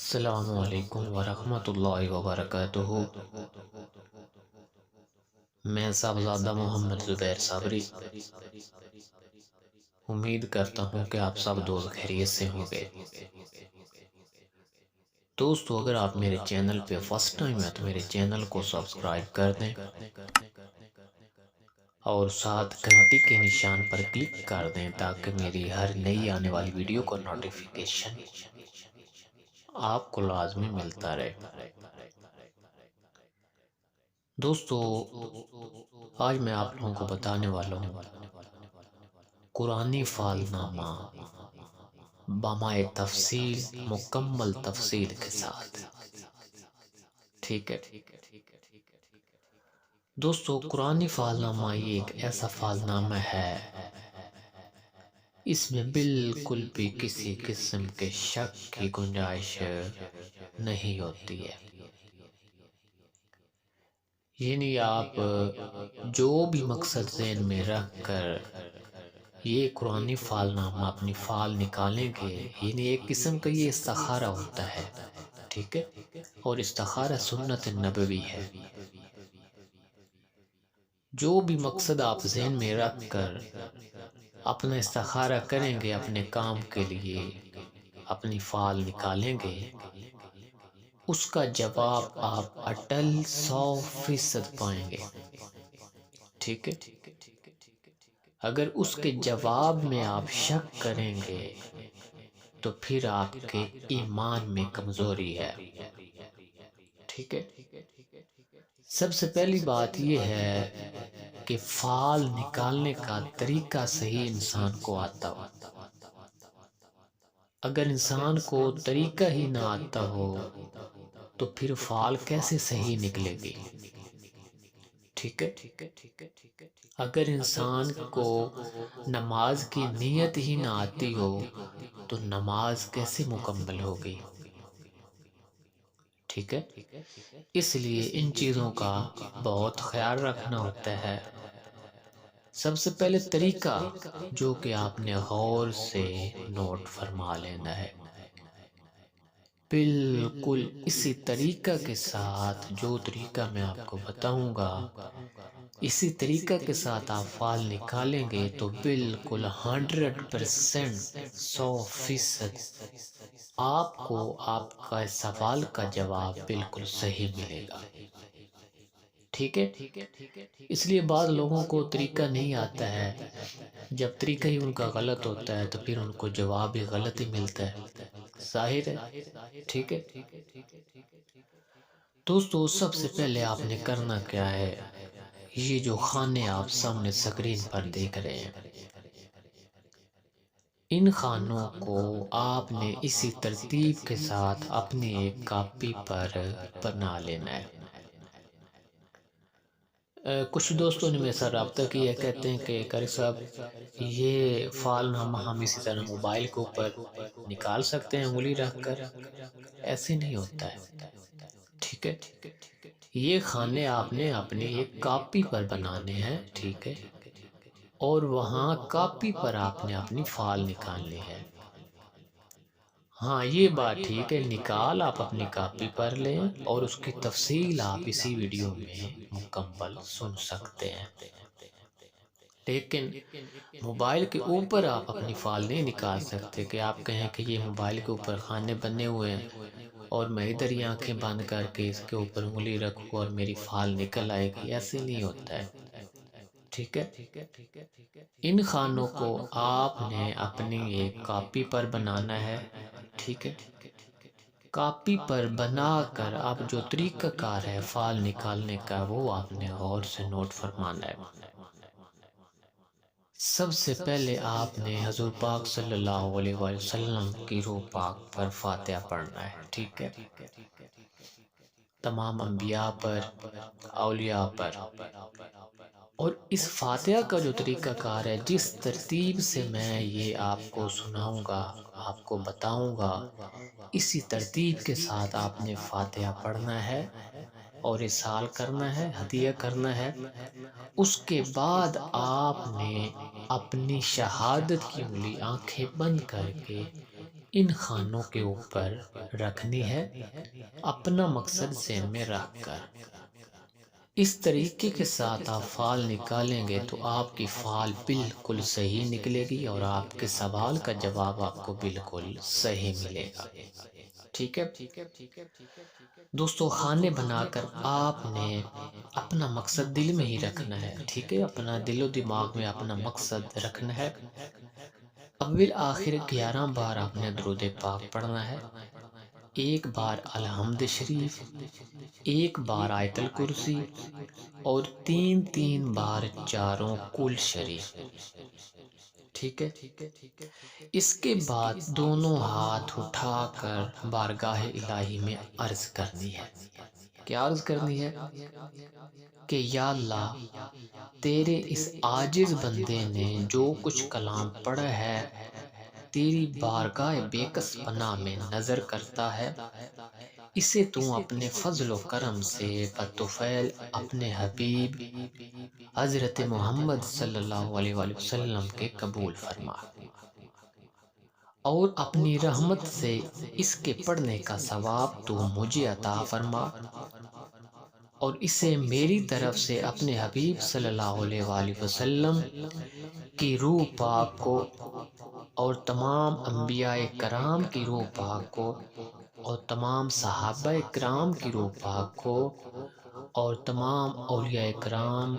السلام علیکم ورحمۃ اللہ وبرکاتہ۔ میں صاحبزادہ محمد زبیر صابری امید کرتا ہوں کہ آپ سب دوست خیریت سے ہوں گے۔ دوستو، اگر آپ میرے چینل پہ فرسٹ ٹائم ہے تو میرے چینل کو سبسکرائب کر دیں اور ساتھ گھنٹی کے نشان پر کلک کر دیں تاکہ میری ہر نئی آنے والی ویڈیو کو نوٹیفیکیشن آپ کو لازمی ملتا رہے۔ دوستو، آج میں آپ لوگوں کو بتانے والا ہوں قرآنی فال نامہ بمائے تفصیل، مکمل تفصیل کے ساتھ۔ ٹھیک ہے دوستو، قرآنی فال نامہ یہ ایک ایسا فال نامہ ہے، اس میں بالکل بھی کسی قسم کے شک کی گنجائش نہیں ہوتی ہے۔ یعنی آپ جو بھی مقصد ذہن میں رکھ کر یہ قرآنی فال نامہ اپنی فال نکالیں گے، یعنی ایک قسم کا یہ استخارہ ہوتا ہے، ٹھیک ہے، اور استخارہ سنت نبوی ہے۔ جو بھی مقصد آپ ذہن میں رکھ کر اپنا استخارہ کریں گے، اپنے کام کے لیے اپنی فال نکالیں گے، اس کا جواب آپ اٹل 100% پائیں گے، ٹھیک ہے۔ اگر اس کے جواب میں آپ شک کریں گے تو پھر آپ کے ایمان میں کمزوری ہے، ٹھیک ہے۔ سب سے پہلی بات یہ ہے کہ فال نکالنے کا طریقہ صحیح انسان کو آتا ہو۔ اگر انسان کو طریقہ ہی نہ آتا ہو تو پھر فال کیسے صحیح نکلے گی، ٹھیک ہے۔ اگر انسان کو نماز کی نیت ہی نہ آتی ہو تو نماز کیسے مکمل ہوگی، ٹھیک ہے۔ اس لیے ان چیزوں کا بہت خیال رکھنا ہوتا ہے۔ سب سے پہلے طریقہ جو کہ آپ نے غور سے نوٹ فرما لینا ہے، بالکل اسی طریقہ کے ساتھ جو طریقہ میں آپ کو بتاؤں گا، اسی طریقہ کے ساتھ آپ فال نکالیں گے تو بالکل 100%، 100% آپ کو آپ کا سوال کا جواب بالکل صحیح ملے گا، ٹھیک ہے۔ اس لیے بعض لوگوں کو طریقہ نہیں آتا ہے، جب طریقہ ہی ان کا غلط ہوتا ہے تو پھر ان کو جواب بھی غلط ہی ملتا ہے، ظاہر ہے، ٹھیک ہے۔ دوستو، سب سے پہلے آپ نے کرنا کیا ہے، یہ جو خانے آپ سامنے سکرین پر دیکھ رہے ہیں، ان خانوں کو آپ نے اسی ترتیب کے ساتھ اپنی ایک کاپی پر بنا لینا ہے۔ کچھ دوستوں نے میرے ساتھ رابطہ کیا، کہتے ہیں کہ قاری صاحب یہ فال نامہ ہم اسی طرح موبائل کے اوپر نکال سکتے ہیں انگلی رکھ کر؟ ایسے نہیں ہوتا ہے، ٹھیک ہے۔ یہ خانے آپ نے اپنی ایک کاپی پر بنانے ہیں، ٹھیک ہے، اور وہاں کاپی پر آپ نے اپنی فال نکالنی ہے۔ ہاں، یہ بات ٹھیک ہے، نکال آپ اپنی کاپی پر لیں اور اس کی تفصیل آپ اسی ویڈیو میں مکمل سن سکتے ہیں، لیکن موبائل کے اوپر آپ اپنی فال نہیں نکال سکتے کہ آپ کہیں کہ یہ موبائل کے اوپر خانے بنے ہوئے ہیں اور میں ادھر ہی آنکھیں بند کر کے اس کے اوپر انگلی رکھوں اور میری فال نکل آئے گی، ایسے نہیں ہوتا ہے، ٹھیک ہے۔ ان خانوں کو آپ نے اپنی ایک کاپی پر بنانا ہے، ٹھیک ہے۔ کاپی پر بنا کر اب جو طریقہ کار ہے فال نکالنے کا وہ آپ نے غور سے نوٹ فرمانا ہے۔ سب سے پہلے آپ نے حضور پاک صلی اللہ علیہ وسلم کی روح پاک پر فاتحہ پڑھنا ہے، ٹھیک ہے۔ تمام انبیاء پر، اولیاء پر، اور اس فاتحہ کا جو طریقہ کار ہے، جس ترتیب سے میں یہ آپ کو سناؤں گا، آپ کو بتاؤں گا، اسی ترتیب کے ساتھ آپ نے فاتحہ پڑھنا ہے اور ارسال کرنا ہے، ہدیہ کرنا ہے۔ اس کے بعد آپ نے اپنی شہادت کی انگلی آنکھیں بند کر کے ان خانوں کے اوپر رکھنی ہے اپنا مقصد ذہن میں رکھ کر۔ اس طریقے کے ساتھ آپ فعال نکالیں گے تو آپ کی فعال بالکل صحیح نکلے گی اور آپ کے سوال کا جواب آپ کو بالکل صحیح ملے گا۔ ٹھیک ہے دوستو، خانے بنا کر آپ نے اپنا مقصد دل میں ہی رکھنا ہے۔ ٹھیک ہے، اپنا دل و دماغ میں اپنا مقصد رکھنا ہے۔ اول آخر 11 بار آپ نے درود پاک پڑھنا ہے، ایک بار الحمد شریف، ایک بار آیت الکرسی اور 3 بار چاروں کل شریف۔ ٹھیک ہے، اس کے بعد دونوں ہاتھ اٹھا کر بارگاہ الہی میں عرض کرنی ہے۔ کیا عرض کرنی ہے؟ کہ یا اللہ، تیرے اس عاجز بندے نے جو کچھ کلام پڑھا ہے تیری بارگاہ بے کس پناہ میں نظر کرتا ہے، اسے تو اپنے فضل و کرم سے بطفیل اپنے حبیب حضرت محمد صلی اللہ علیہ وآلہ وسلم کے قبول فرما، اور اپنی رحمت سے اس کے پڑھنے کا ثواب تو مجھے عطا فرما، اور اسے میری طرف سے اپنے حبیب صلی اللہ علیہ وآلہ وسلم کی روح پاک کو اور تمام انبیاء کرام کی روح پاک کو اور تمام صحابہ کرام کی روح پاک کو اور تمام اولیاء کرام،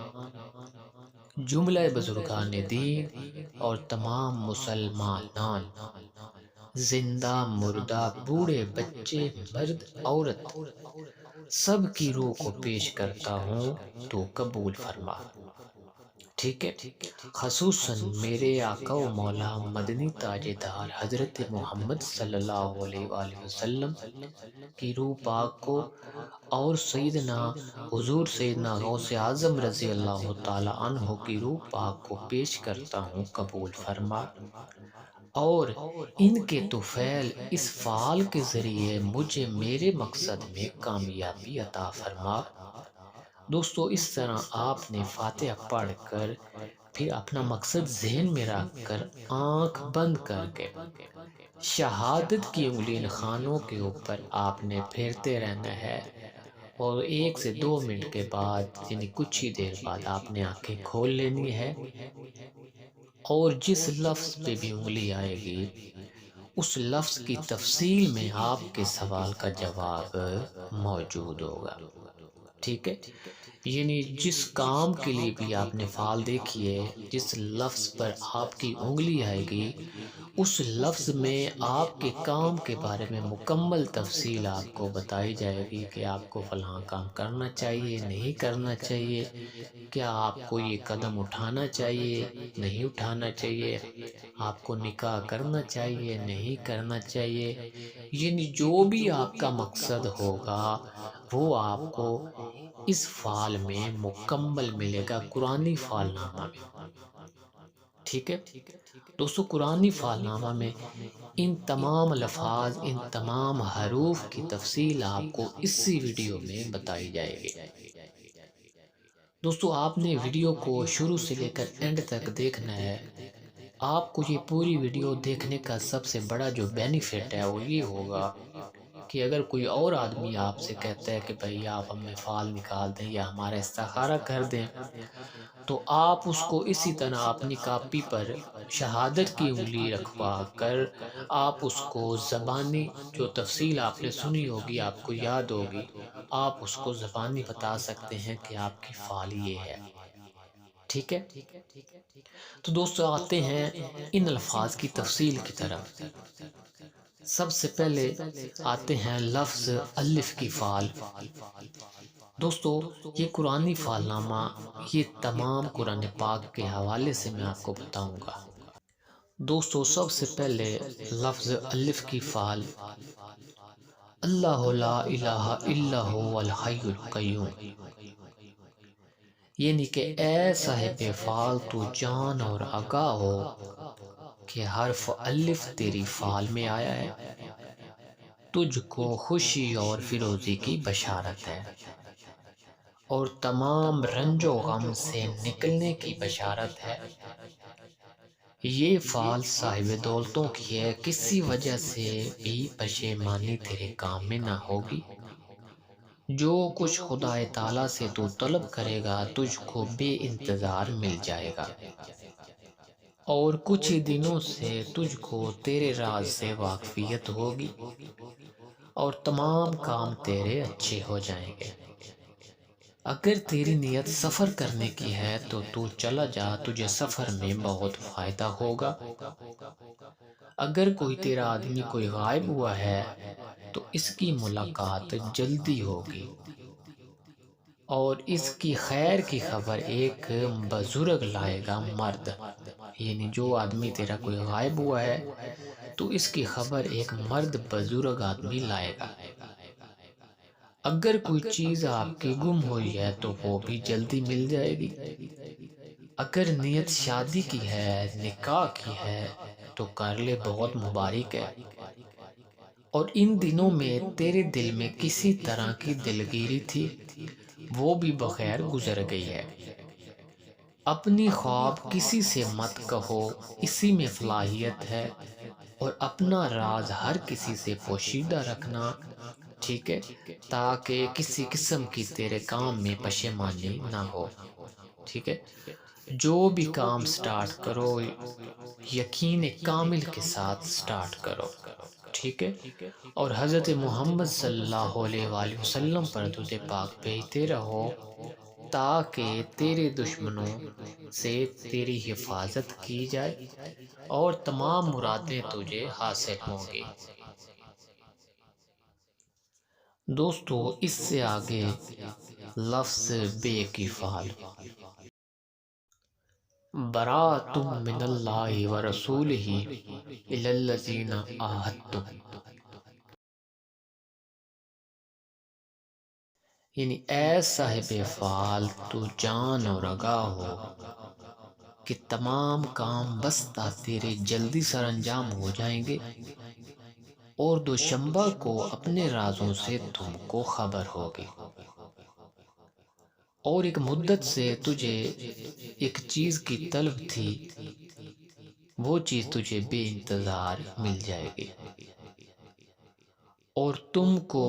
جملہ بزرگان دین اور تمام مسلمانان، زندہ مردہ، بوڑھے بچے، مرد عورت، سب کی روح کو پیش کرتا ہوں تو قبول فرما۔ ٹھیک ہے، خصوصاً میرے آقا و مولا مدنی تاجدار حضرت محمد صلی اللہ علیہ وآلہ وسلم کی روح پاک کو اور سیدنا حضور سیدنا غوث اعظم رضی اللہ تعالی عنہ کی روح پاک کو پیش کرتا ہوں، قبول فرما، اور ان کے طفیل اس فعال کے ذریعے مجھے میرے مقصد میں کامیابی عطا فرما۔ دوستو، اس طرح آپ نے فاتحہ پڑھ کر پھر اپنا مقصد ذہن میں رکھ کر آنکھ بند کر کے شہادت کی انگلی خانوں کے اوپر آپ نے پھیرتے رہنا ہے، اور 1 سے 2 منٹ کے بعد یعنی کچھ ہی دیر بعد آپ نے آنکھیں کھول لینی ہے، اور جس لفظ پہ بھی انگلی آئے گی اس لفظ کی تفصیل میں آپ کے سوال کا جواب موجود ہوگا۔ ٹھیک ہے، یعنی جس کام کے لیے بھی آپ نے فعال دیکھیے، جس لفظ پر آپ کی انگلی آئے گی اس لفظ میں آپ کے کام کے بارے میں مکمل تفصیل آپ کو بتائی جائے گی کہ آپ کو فلاں کام کرنا چاہیے، نہیں کرنا چاہیے، کیا آپ کو یہ قدم اٹھانا چاہیے، نہیں اٹھانا چاہیے، آپ کو نکاح کرنا چاہیے، نہیں کرنا چاہیے، یعنی جو بھی آپ کا مقصد ہوگا وہ آپ کو اس فعال میں مکمل ملے گا، قرآنی فعال نامہ میں۔ ٹھیک ہے دوستو، قرآنی فعال نامہ میں ان تمام الفاظ، ان تمام حروف کی تفصیل آپ کو اسی ویڈیو میں بتائی جائے گی۔ دوستو، آپ نے ویڈیو کو شروع سے لے کر اینڈ تک دیکھنا ہے۔ آپ کو یہ پوری ویڈیو دیکھنے کا سب سے بڑا جو بینیفٹ ہے وہ یہ ہوگا کہ اگر کوئی اور آدمی آپ سے کہتا ہے کہ بھائی آپ ہمیں فعال نکال دیں یا ہمارا استخارہ کر دیں، تو آپ اس کو اسی طرح اپنی کاپی پر شہادت کی انگلی رکھوا کر آپ اس کو زبانی جو تفصیل آپ نے سنی ہوگی، آپ کو یاد ہوگی، آپ اس کو زبانی بتا سکتے ہیں کہ آپ کی فعال یہ ہے۔ ٹھیک ہے، تو دوستو آتے ہیں ان الفاظ کی تفصیل کی طرف۔ سب سے پہلے آتے ہیں لفظ الف کی فعال۔ دوستو، یہ قرآنی فعال نامہ یہ تمام قرآن پاک کے حوالے سے میں آپ کو بتاؤں گا۔ دوستو، سب سے پہلے لفظ الف کی فعال، اللہ لا الہ الا هو الحی القیوم، یعنی کہ اے صاحب فعال تو جان اور آگاہ ہو کہ حرف الف تیری فعال میں آیا ہے، تجھ کو خوشی اور فیروزی کی بشارت ہے، اور تمام رنج و غم سے نکلنے کی بشارت ہے، یہ فعل صاحب دولتوں کی ہے، کسی وجہ سے بھی پشیمانی تیرے کام میں نہ ہوگی۔ جو کچھ خدا تعالیٰ سے تو طلب کرے گا تجھ کو بے انتظار مل جائے گا، اور کچھ ہی دنوں سے تجھ کو تیرے راز سے واقفیت ہوگی اور تمام کام تیرے اچھے ہو جائیں گے۔ اگر تیری نیت سفر کرنے کی ہے تو چلا جا، تجھے سفر میں بہت فائدہ ہوگا۔ اگر کوئی تیرا آدمی کوئی غائب ہوا ہے تو اس کی ملاقات جلدی ہوگی، اور اس کی خیر کی خبر ایک بزرگ لائے گا مرد، یعنی جو آدمی تیرا کوئی غائب ہوا ہے تو اس کی خبر ایک مرد بزرگ آدمی لائے گا۔ اگر کوئی چیز آپ کی گم ہوئی ہے تو وہ بھی جلدی مل جائے گی۔ اگر نیت شادی کی ہے، نکاح کی ہے تو کر لے، بہت مبارک ہے۔ اور ان دنوں میں تیرے دل میں کسی طرح کی دلگیری تھی، وہ بھی بخیر گزر گئی ہے۔ اپنی خواب کسی سے مت کہو، اسی میں فلاحیت ہے، اور اپنا راز ہر کسی سے پوشیدہ رکھنا، ٹھیک ہے، تاکہ کسی قسم کی تیرے کام میں پشیمانی نہ ہو، ٹھیک ہے۔ جو بھی کام سٹارٹ کرو یقین کامل کے ساتھ سٹارٹ کرو، ٹھیک ہے، اور حضرت محمد صلی اللہ علیہ وآلہ وسلم پر درود پاک بھیجتے رہو تاکہ تیرے دشمنوں سے تیری حفاظت کی جائے اور تمام مرادیں تجھے حاصل ہوں گی۔ دوستو، اس سے آگے لفظ بے کی فعل، براءۃ من اللہ ورسولہ الی الذین عاہدتم، یعنی اے صاحب فعال تو جان اور آگاہ ہو کہ تمام کام بستہ تیرے جلدی سر انجام ہو جائیں گے، اور دوشنبہ کو اپنے رازوں سے تم کو خبر ہوگی، اور ایک مدت سے تجھے ایک چیز کی طلب تھی، وہ چیز تجھے بے انتظار مل جائے گی، اور تم کو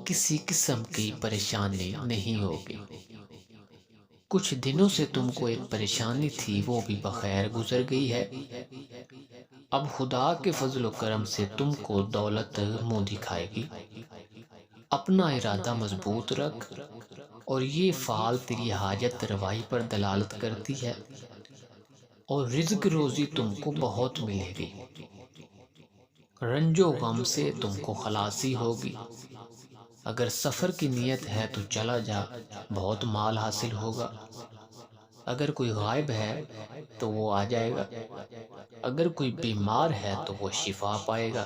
کسی قسم کی پریشانی نہیں ہوگی۔ کچھ دنوں سے تم کو ایک پریشانی تھی، وہ بھی بخیر گزر گئی ہے۔ اب خدا کے فضل و کرم سے تم کو دولت منہ دکھائے گی۔ اپنا ارادہ مضبوط رکھ، اور یہ فعل تیری حاجت روائی پر دلالت کرتی ہے، اور رزق روزی تم کو بہت ملے گی۔ رنج و غم سے تم کو خلاصی ہوگی۔ اگر سفر کی نیت ہے تو چلا جا، بہت مال حاصل ہوگا۔ اگر کوئی غائب ہے تو وہ آ جائے گا۔ اگر کوئی بیمار ہے تو وہ شفا پائے گا۔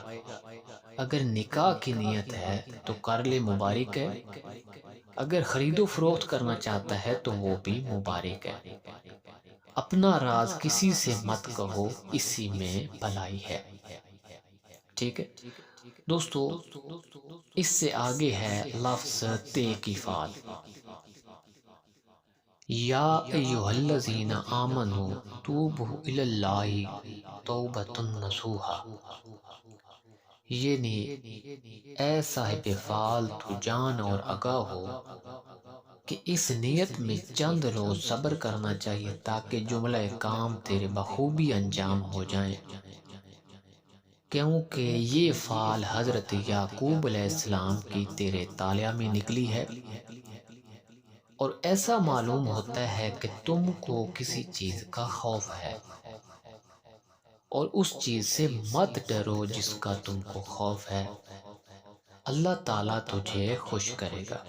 اگر نکاح کی نیت ہے تو کر لے، مبارک ہے۔ اگر خرید و فروخت کرنا چاہتا ہے تو وہ بھی مبارک ہے۔ اپنا راز کسی سے مت کہو، اسی میں بھلائی ہے، ٹھیک ہے دوستو۔ اس سے آگے ہے لفظ تے کی فعل، یا ایھا الذین آمنوا توبوا الی اللہ توبۃ نصوحا، یعنی اے صاحب فعال تو جان اور آگاہ ہو کہ اس نیت میں چند روز صبر کرنا چاہیے تاکہ جملہ کام تیرے بخوبی انجام ہو جائیں، کیونکہ یہ فعل حضرت یعقوب علیہ السلام کی تیرے طالع میں نکلی ہے، اور ایسا معلوم ہوتا ہے کہ تم کو کسی چیز کا خوف ہے، اور اس چیز سے مت ڈرو جس کا تم کو خوف ہے، اللہ تعالیٰ تجھے خوش کرے گا۔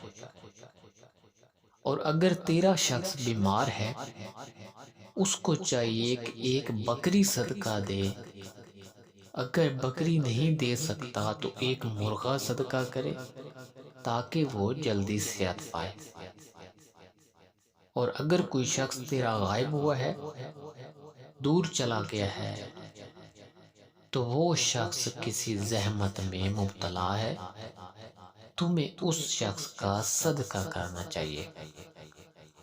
اور اگر تیرا شخص بیمار ہے، اس کو چاہیے کہ ایک بکری صدقہ دے، اگر بکری نہیں دے سکتا تو ایک مرغا صدقہ کرے تاکہ وہ جلدی صحت پائے۔ اور اگر کوئی شخص تیرا غائب ہوا ہے، دور چلا گیا ہے، تو وہ شخص کسی زحمت میں مبتلا ہے، تمہیں اس شخص کا صدقہ کرنا چاہیے،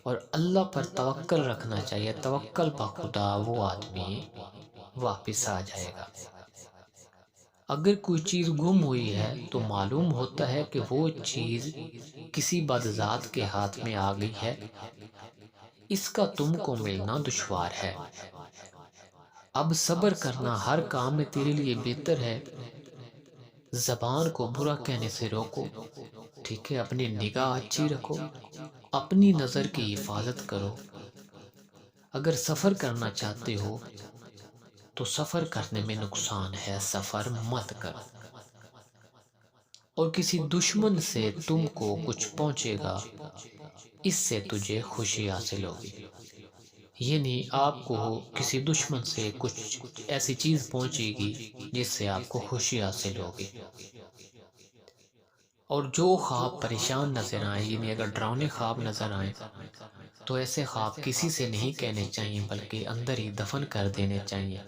اور اللہ پر توکل رکھنا چاہیے۔ توکل بخدا وہ آدمی واپس آ جائے گا۔ اگر کوئی چیز گم ہوئی ہے تو معلوم ہوتا ہے کہ وہ چیز کسی بدذات کے ہاتھ میں آ گئی ہے، اس کا تم کو ملنا دشوار ہے۔ اب صبر کرنا ہر کام میں تیرے لیے بہتر ہے۔ زبان کو برا کہنے سے روکو، ٹھیک ہے؟ اپنی نگاہ اچھی رکھو، اپنی نظر کی حفاظت کرو۔ اگر سفر کرنا چاہتے ہو تو سفر کرنے میں نقصان ہے، سفر مت کرو۔ اور کسی دشمن سے تم کو کچھ پہنچے گا، اس سے تجھے خوشی حاصل ہوگی۔ یعنی آپ کو کسی دشمن سے کچھ ایسی چیز پہنچے گی جس سے آپ کو خوشی حاصل ہوگی۔ اور جو خواب پریشان نظر آئیں، یعنی اگر ڈراؤنے خواب نظر آئیں تو ایسے خواب کسی سے نہیں کہنے چاہیے، بلکہ اندر ہی دفن کر دینے چاہیے،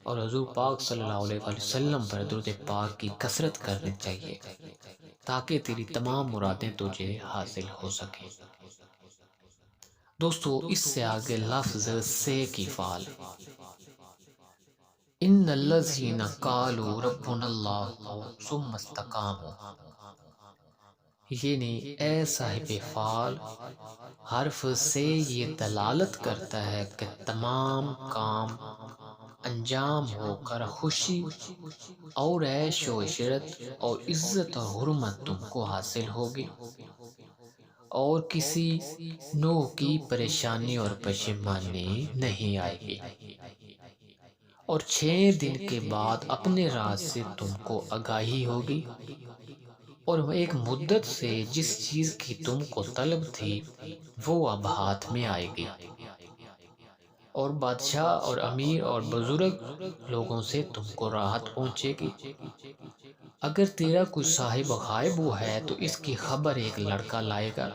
اور حضور پاک صلی اللہ علیہ وسلم پر درود پاک کی کثرت کرنی چاہیے تاکہ تیری تمام مرادیں تجھے حاصل ہو سکیں۔ دوستو، اس سے آگے لفظ سے کی فعل، ان الذین قالوا ربنا اللہ ثم استقاموا، یعنی اے صاحب فعل، حرف سے یہ دلالت کرتا ہے کہ تمام کام انجام ہو کر خوشی اور عیش و عشرت اور عزت اور حرمت تم کو حاصل ہوگی، اور کسی نوع کی پریشانی اور پشیمانی نہیں آئے گی، اور 6 دن کے بعد اپنے راز سے تم کو آگاہی ہوگی، اور ایک مدت سے جس چیز کی تم کو طلب تھی وہ اب ہاتھ میں آئے گی، اور بادشاہ اور امیر اور بزرگ لوگوں سے تم کو راحت پہنچے گی۔ اگر تیرا کوئی صاحب غائب ہے تو اس کی خبر ایک لڑکا لائے گا،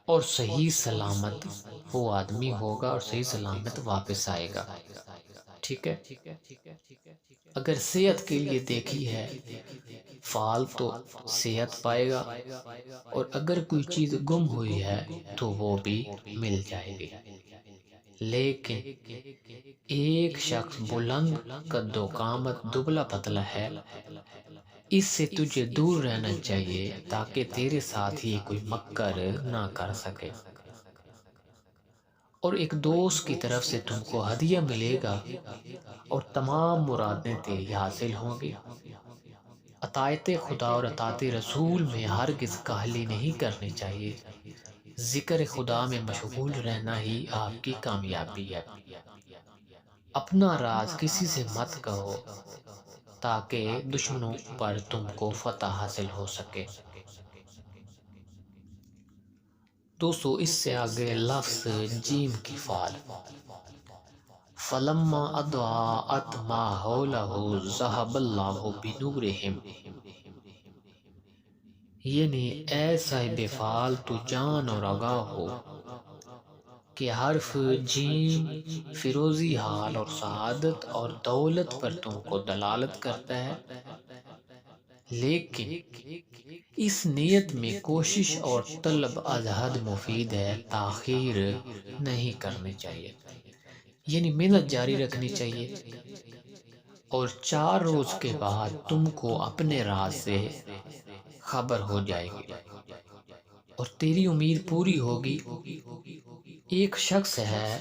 اور صحیح سلامت وہ آدمی ہوگا اور صحیح سلامت واپس آئے گا، ٹھیک ہے؟ اگر صحت کے لیے دیکھی ہے فعال تو صحت پائے گا، اور اگر کوئی چیز گم ہوئی ہے تو وہ بھی مل جائے گی۔ لیکن ایک شخص بلند قد و قامت دبلا پتلا ہے، اس سے تجھے دور رہنا چاہیے تاکہ تیرے ساتھ یہ کوئی مکر نہ کر سکے، اور ایک دوست کی طرف سے تم کو ہدیہ ملے گا اور تمام مرادیں تیری حاصل ہوں گی۔ اطاعت خدا اور اطاعت رسول میں ہرگز کاہلی نہیں کرنی چاہیے، ذکر خدا میں مشغول رہنا ہی آپ کی کامیابی ہے۔ اپنا راز کسی سے مت کہو تاکہ دشمنوں پر تم کو فتح حاصل ہو سکے۔ دوستو، اس سے آگے لفظ جیم کی فعل، فَلَمَّا أَضَاءَتْ مَا حَوْلَهُ ذَهَبَ اللَّهُ بِنُورِهِمْ، یعنی اے صاحب فعل تو جان اور آگاہ ہو کہ حرف جیم فیروزی حال اور سعادت اور دولت پر تم کو دلالت کرتا ہے، لیکن اس نیت میں کوشش اور طلب از حد مفید ہے، تاخیر نہیں کرنی چاہیے، یعنی محنت جاری رکھنی چاہیے، اور 4 روز کے بعد تم کو اپنے راز سے خبر ہو جائے گی اور تیری امید پوری ہوگی۔ ایک شخص ہے،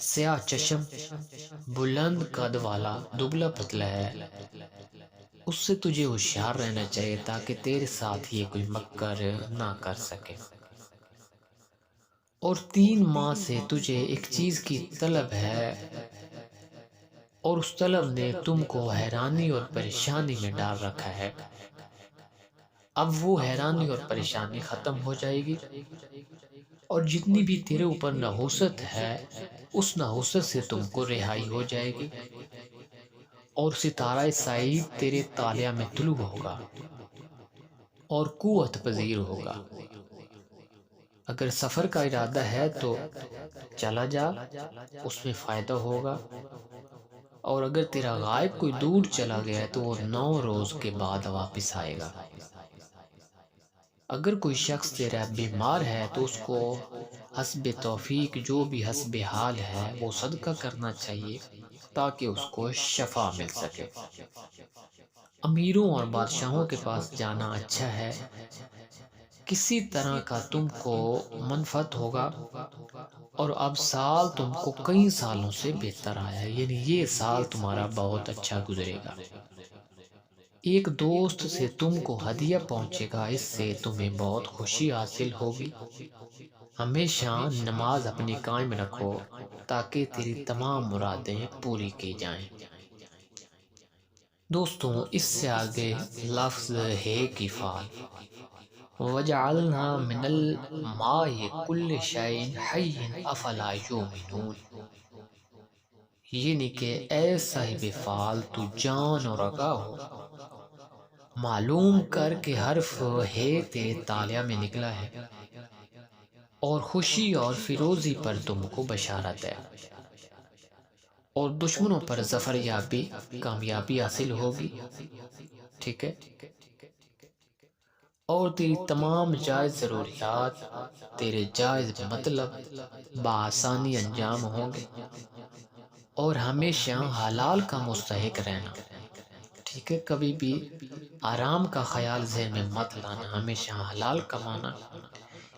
سیاہ چشم، بلند قد والا، دبلا پتلا ہے، اس سے تجھے ہوشیار رہنا چاہیے تاکہ تیرے ساتھ یہ کوئی مکر نہ کر سکے، اور 3 ماہ سے تجھے ایک چیز کی طلب ہے، اور اس طلب نے تم کو حیرانی اور پریشانی میں ڈال رکھا ہے، اب وہ حیرانی اور پریشانی ختم ہو جائے گی، اور جتنی بھی تیرے اوپر نحوست ہے اس نحوست سے تم کو رہائی ہو جائے گی، اور ستارہ سعید تیرے طالع میں طلوع ہوگا اور قوت پذیر ہوگا۔ اگر سفر کا ارادہ ہے تو چلا جا، اس میں فائدہ ہوگا، اور اگر تیرا غائب کوئی دور چلا گیا ہے تو وہ 9 روز کے بعد واپس آئے گا۔ اگر کوئی شخص تیرا بیمار ہے تو اس کو حسب توفیق جو بھی حسب حال ہے وہ صدقہ کرنا چاہیے تاکہ اس کو شفا مل سکے۔ امیروں اور بادشاہوں کے پاس جانا اچھا ہے، کسی طرح کا تم کو منفعت ہوگا، اور اب سال تم کو کئی سالوں سے بہتر آیا ہے، یعنی یہ سال تمہارا بہت اچھا گزرے گا۔ ایک دوست سے تم کو ہدیہ پہنچے گا، اس سے تمہیں بہت خوشی حاصل ہوگی۔ ہمیشہ نماز اپنی قائم رکھو تاکہ تیری تمام مرادیں پوری کی جائیں۔ دوستوں، اس سے آگے لفظ ہے کی فعل، وَجَعَلْنَا مِنَ الْمَاءِ كُلِّ شَيْءٍ حَيٍّ أَفَلَا يُؤْمِنُونَ، یعنی کہ اے صاحب فعل تو جان اور آگاہ ہو، معلوم کر کہ حرف ہے تیرے تالیہ میں نکلا ہے، اور خوشی اور فیروزی پر تم کو بشارت ہے، اور دشمنوں پر ظفر یابی کامیابی حاصل ہوگی، ٹھیک ہے، اور تیری تمام جائز ضروریات، تیرے جائز مطلب بآسانی انجام ہوں گے، اور ہمیشہ حلال کا مستحق رہنا، ٹھیک ہے، کبھی بھی آرام کا خیال ذہن میں مت لانا، ہمیشہ حلال کمانا۔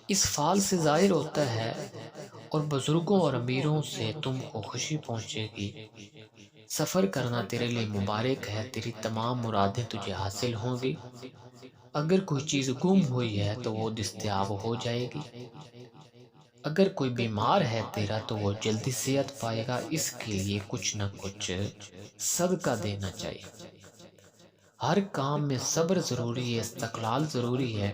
اس فعل سے ظاہر ہوتا ہے اور بزرگوں اور امیروں سے تم کو خوشی پہنچے گی، سفر کرنا تیرے لیے مبارک ہے، تیری تمام مرادیں تجھے حاصل ہوں گی، اگر کوئی چیز گم ہوئی ہے تو وہ دستیاب ہو جائے گی، اگر کوئی بیمار ہے تیرا تو وہ جلدی صحت پائے گا، اس کے لیے کچھ نہ کچھ صدقہ دینا چاہیے۔ ہر کام میں صبر ضروری ہے، استقلال ضروری ہے۔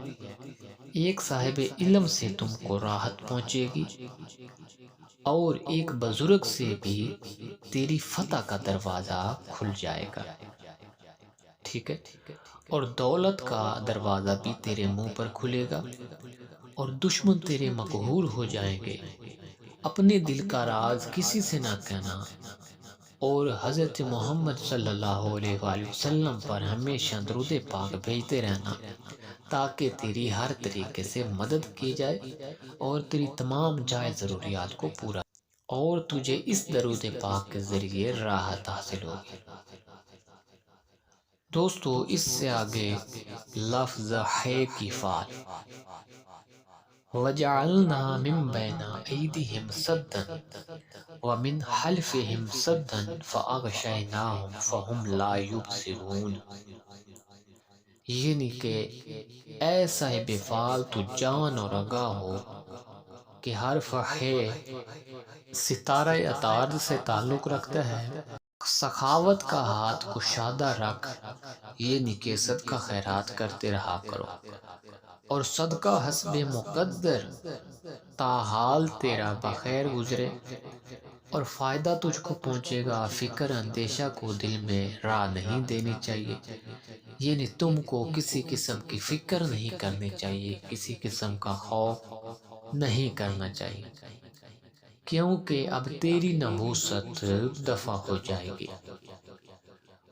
ایک صاحب علم سے تم کو راحت پہنچے گی، اور ایک بزرگ سے بھی تیری فتح کا دروازہ کھل جائے گا، ٹھیک ہے، اور دولت کا دروازہ بھی تیرے منہ پر کھلے گا، اور دشمن تیرے مقہور ہو جائیں گے۔ اپنے دل کا راز کسی سے نہ کہنا، اور حضرت محمد صلی اللہ علیہ وآلہ وسلم پر ہمیشہ درود پاک بھیجتے رہنا تاکہ تیری ہر طریقے سے مدد کی جائے اور تیری تمام جائز ضروریات کو پورا، اور تجھے اس درود پاک کے ذریعے راحت حاصل ہوگی۔ دوستو، اس سے آگے لفظ ہے کی فعل، وَجَعَلْنَا مِن بَيْنَ أَيْدِيهِمْ سَدًّا وَمِنْ خَلْفِهِمْ سَدًّا فَأَغْشَيْنَاهُمْ فَهُمْ لَا يُبْصِرُونَ، یعنی کہ اے صاحب فعل تو جان اور آگاہ ہو کہ حرف ہے ستارہ عطارد سے تعلق رکھتا ہے۔ سخاوت کا ہاتھ کشادہ رکھ، یعنی کہ صدقہ خیرات کرتے رہا کرو، اور صدقہ حسب مقدر تاحال تیرا بخیر گزرے، اور فائدہ تجھ کو پہنچے گا، فکر اندیشہ کو دل میں راہ نہیں دینی چاہیے، یعنی تم کو کسی قسم کی فکر نہیں کرنی چاہیے، کسی قسم کا خوف نہیں کرنا چاہیے، کیونکہ اب تیری نحوست دفع ہو جائے گی،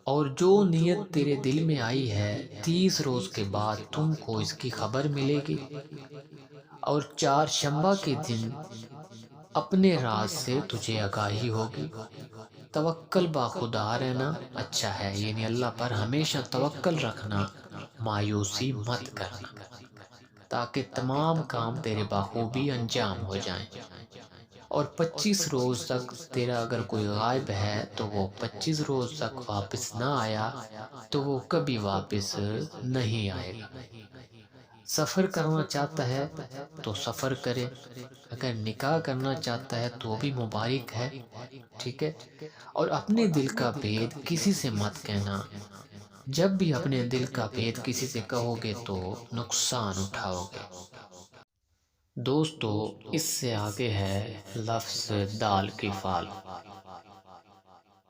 اور جو نیت تیرے دل میں آئی ہے 30 روز کے بعد تم کو اس کی خبر ملے گی، اور 4 شنبہ کے دن اپنے راز سے تجھے آگاہی ہوگی۔ توکل با خدا رہنا اچھا ہے، یعنی اللہ پر ہمیشہ توکل رکھنا، مایوسی مت کرنا، تاکہ تمام کام تیرے بخوبی انجام ہو جائیں، اور 25 روز تک تیرا اگر کوئی غائب ہے تو وہ 25 روز تک واپس نہ آیا تو وہ کبھی واپس نہیں آئے گا۔ سفر کرنا چاہتا ہے تو سفر کرے، اگر نکاح کرنا چاہتا ہے تو بھی مبارک ہے، ٹھیک ہے، اور اپنے دل کا بھید کسی سے مت کہنا، جب بھی اپنے دل کا بھید کسی سے کہو گے تو نقصان اٹھاؤ گے۔ دوستو، اس سے آگے ہے لفظ دال کی فعل،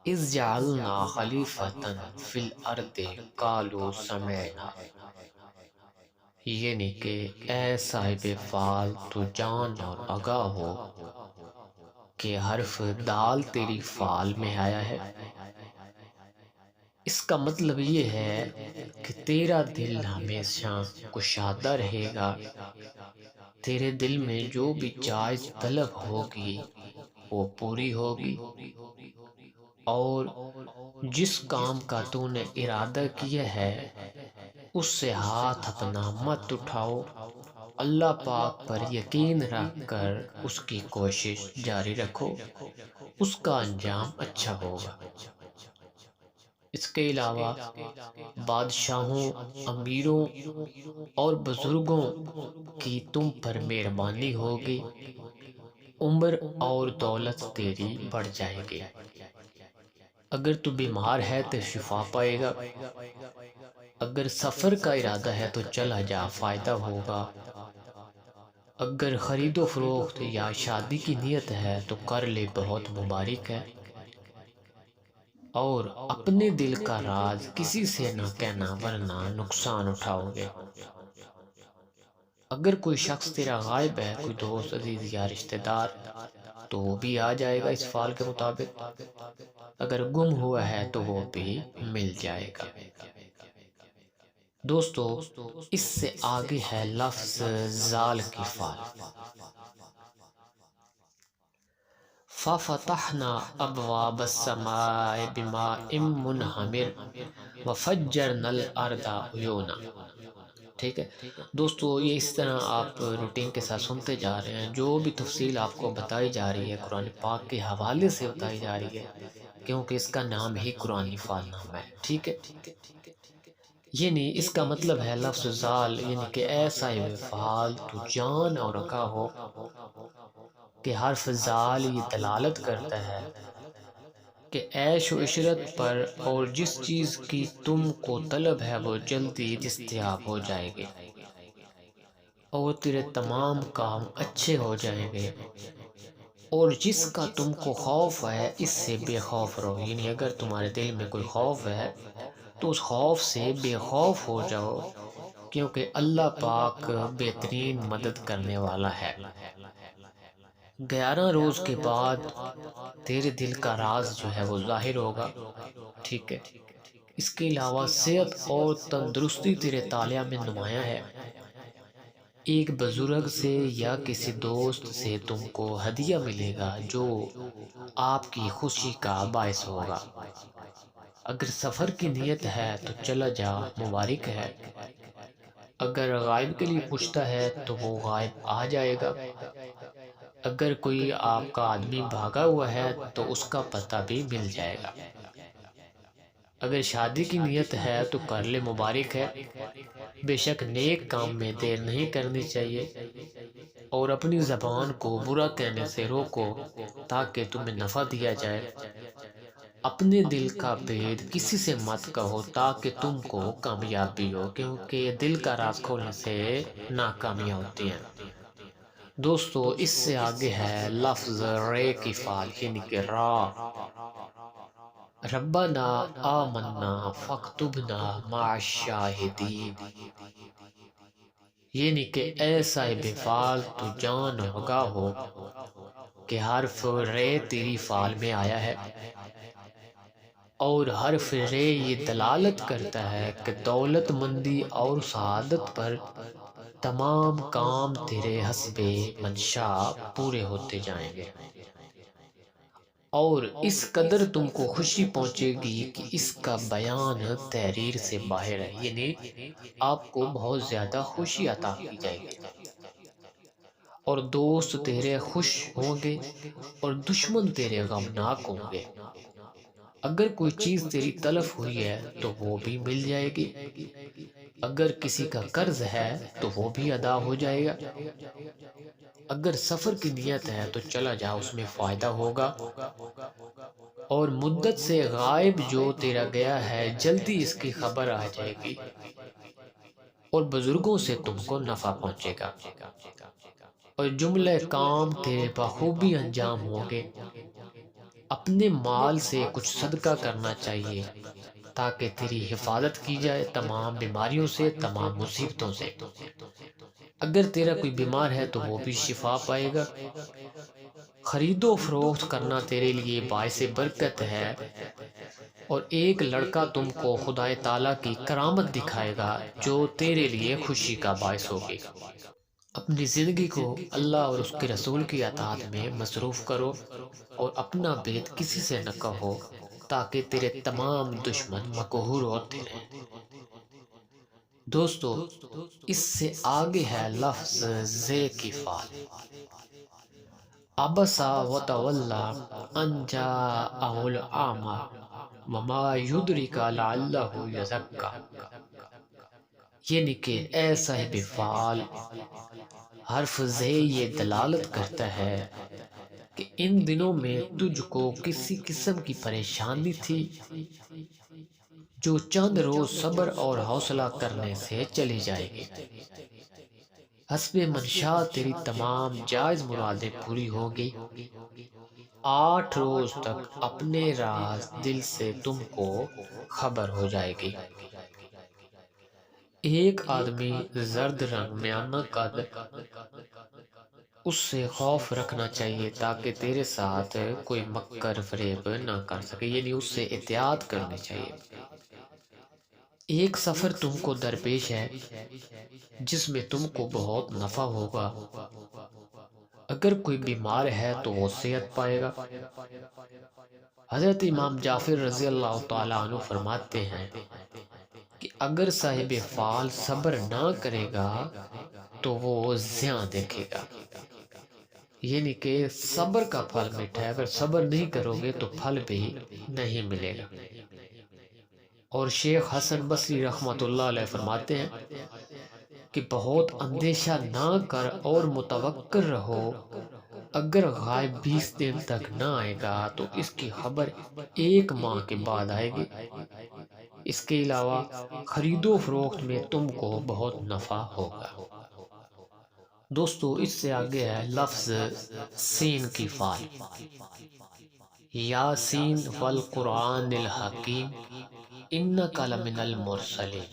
اِذْ جَعَلْنَا خَلِیفَةً فِی الْأَرْضِ قَالُوا سَمِعْنَا، یعنی کہ اے صاحب فعل تو جان اور آگاہ ہو کہ حرف دال تیری فعل میں آیا ہے، اس کا مطلب یہ ہے کہ تیرا دل ہمیشہ کشادہ رہے گا، تیرے دل میں جو بھی جائز طلب ہوگی وہ پوری ہوگی، اور جس کام کا تو نے ارادہ کیا ہے اس سے ہاتھ اپنا مت اٹھاؤ، اللہ پاک پر یقین رکھ کر اس کی کوشش جاری رکھو، اس کا انجام اچھا ہوگا۔ اس کے علاوہ بادشاہوں، امیروں اور بزرگوں کی تم پر مہربانی ہوگی، عمر اور دولت تیری بڑھ جائے گی۔ اگر تو بیمار ہے تو شفا پائے گا، اگر سفر کا ارادہ ہے تو چلا جا، فائدہ ہوگا، اگر خرید و فروخت یا شادی کی نیت ہے تو کر لے، بہت مبارک ہے، اور اپنے دل کا راز کسی سے نہ کہنا ورنہ نقصان اٹھاؤ گے۔ اگر کوئی شخص تیرا غائب ہے، کوئی دوست عزیز یا رشتہ دار، تو وہ بھی آ جائے گا اس فعل کے مطابق، اگر گم ہوا ہے تو وہ بھی مل جائے گا۔ دوستو، اس سے آگے ہے لفظ زال کی فعل۔ فَفَتَحْنَا أَبْوَابَ السَّمَاءِ بِمَاءٍ مُنْهَمِرٍ وَفَجَّرْنَا الْأَرْضَ عُيُونًا۔ ٹھیک ہے دوستو، یہ اس طرح آپ روٹین کے ساتھ سنتے جا رہے ہیں، جو بھی تفصیل آپ کو بتائی جا رہی ہے قرآن پاک کے حوالے سے بتائی جا رہی ہے، کیونکہ اس کا نام ہی قرآن فعل نام ہے۔ ٹھیک ہے، یعنی اس کا مطلب ہے لفظ زال، یعنی کہ ایسا فعال تو جان اور رکھا ہو، کہ حرف زال یہ دلالت کرتا ہے کہ عیش و عشرت پر، اور جس چیز کی تم کو طلب ہے وہ جلدی دستیاب ہو جائے گی، اور تیرے تمام کام اچھے ہو جائیں گے، اور جس کا تم کو خوف ہے اس سے بے خوف رہو، یعنی اگر تمہارے دل میں کوئی خوف ہے تو اس خوف سے بے خوف ہو جاؤ، کیونکہ اللہ پاک بہترین مدد کرنے والا ہے۔ 11 روز کے بعد تیرے دل کا راز جو ہے وہ ظاہر ہوگا۔ ٹھیک ہے، اس کے علاوہ صحت اور تندرستی تیرے طالعہ میں نمایاں ہے۔ ایک بزرگ سے یا کسی دوست سے تم کو ہدیہ ملے گا جو آپ کی خوشی کا باعث ہوگا۔ اگر سفر کی نیت ہے تو چلا جا، مبارک ہے، اگر غائب کے لیے پوچھتا ہے تو وہ غائب آ جائے گا، اگر کوئی آپ کا آدمی بھاگا ہوا ہے تو اس کا پتہ بھی مل جائے گا، اگر شادی کی نیت ہے تو کر لے، مبارک ہے، بے شک نیک کام میں دیر نہیں کرنی چاہیے، اور اپنی زبان کو برا کہنے سے روکو تاکہ تمہیں نفع دیا جائے، اپنے دل کا بید کسی سے مت کہو تاکہ تم کو کامیابی ہو، کیونکہ دل کا راز کھولنے سے ناکامیاں ہوتی ہیں۔ دوستو، اس سے آگے ہے لفظ رے کی فعل، یعنی کہ را۔ ربنا آمنا فاکتبنا مع الشاہدین، یعنی کہ ایسا بے فعال تو جان ہوگا ہو کہ حرف رے تیری فعل میں آیا ہے، اور حرف رے یہ دلالت کرتا ہے کہ دولت مندی اور سعادت پر تمام کام تیرے حسب منشا پورے ہوتے جائیں گے، اور اس قدر تم کو خوشی پہنچے گی کہ اس کا بیان تحریر سے باہر ہے، یعنی آپ کو بہت زیادہ خوشی عطا کی جائے گی، اور دوست تیرے خوش ہوں گے اور دشمن تیرے غمناک ہوں گے، اگر کوئی چیز تیری تلف ہوئی ہے تو وہ بھی مل جائے گی، اگر کسی کا قرض ہے تو وہ بھی ادا ہو جائے گا، اگر سفر کی نیت ہے تو چلا جا، اس میں فائدہ ہوگا، اور مدت سے غائب جو تیرا گیا ہے جلدی اس کی خبر آ جائے گی، اور بزرگوں سے تم کو نفع پہنچے گا، اور جملہ کام تیرے بخوبی انجام ہوں گے۔ اپنے مال سے کچھ صدقہ کرنا چاہیے تاکہ تیری حفاظت کی جائے تمام بیماریوں سے، تمام مصیبتوں سے، اگر تیرا کوئی بیمار ہے تو وہ بھی شفا پائے گا، خرید و فروخت کرنا تیرے لیے باعث برکت ہے، اور ایک لڑکا تم کو خدائے تعالیٰ کی کرامت دکھائے گا جو تیرے لیے خوشی کا باعث ہوگی۔ اپنی زندگی کو اللہ اور اس کے رسول کی اطاعت میں مصروف کرو اور اپنا بیت کسی سے نہ کہو تاکہ تیرے تمام دشمن مقہور ہوتے رہیں۔ دوستو، اس سے آگے ہے لفظ زے کی فعل۔ ابسا وتولا ان جاءہ الاعمی وما یدرک لعلہ یزکا، یعنی کہ اے صاحب فعال، حرف زے یہ دلالت کرتا ہے کہ ان دنوں میں تجھ کو کسی قسم کی پریشانی تھی جو چند روز صبر اور حوصلہ کرنے سے چلی جائے گی۔ حسب منشا تیری تمام جائز مرادیں پوری ہوگی۔ 8 روز تک اپنے راز دل سے تم کو خبر ہو جائے گی۔ ایک آدمی زرد رنگ میانہ قد، اس سے خوف رکھنا چاہیے تاکہ تیرے ساتھ کوئی مکر فریب نہ کر سکے، یعنی اس سے احتیاط کرنی چاہیے۔ ایک سفر تم کو درپیش ہے جس میں تم کو بہت نفع ہوگا۔ اگر کوئی بیمار ہے تو وہ صحت پائے گا۔ حضرت امام جعفر رضی اللہ تعالیٰ عنہ فرماتے ہیں کہ اگر صاحب فعال صبر نہ کرے گا تو وہ زیاں دیکھے گا، یعنی کہ صبر کا پھل میٹھا ہے، اگر صبر نہیں کرو گے تو پھل بھی نہیں ملے گا۔ اور شیخ حسن بصری رحمۃ اللہ علیہ فرماتے ہیں کہ بہت اندیشہ نہ کر اور متوکل رہو، اگر غائب 20 دن تک نہ آئے گا تو اس کی خبر 1 ماہ کے بعد آئے گی۔ اس کے علاوہ خرید و فروخت میں تم کو بہت نفع ہوگا۔ دوستو، اس سے آگے ہے لفظ سین کی فعل۔ یاسین والقرآن الحکیم انک لمن المرسلین،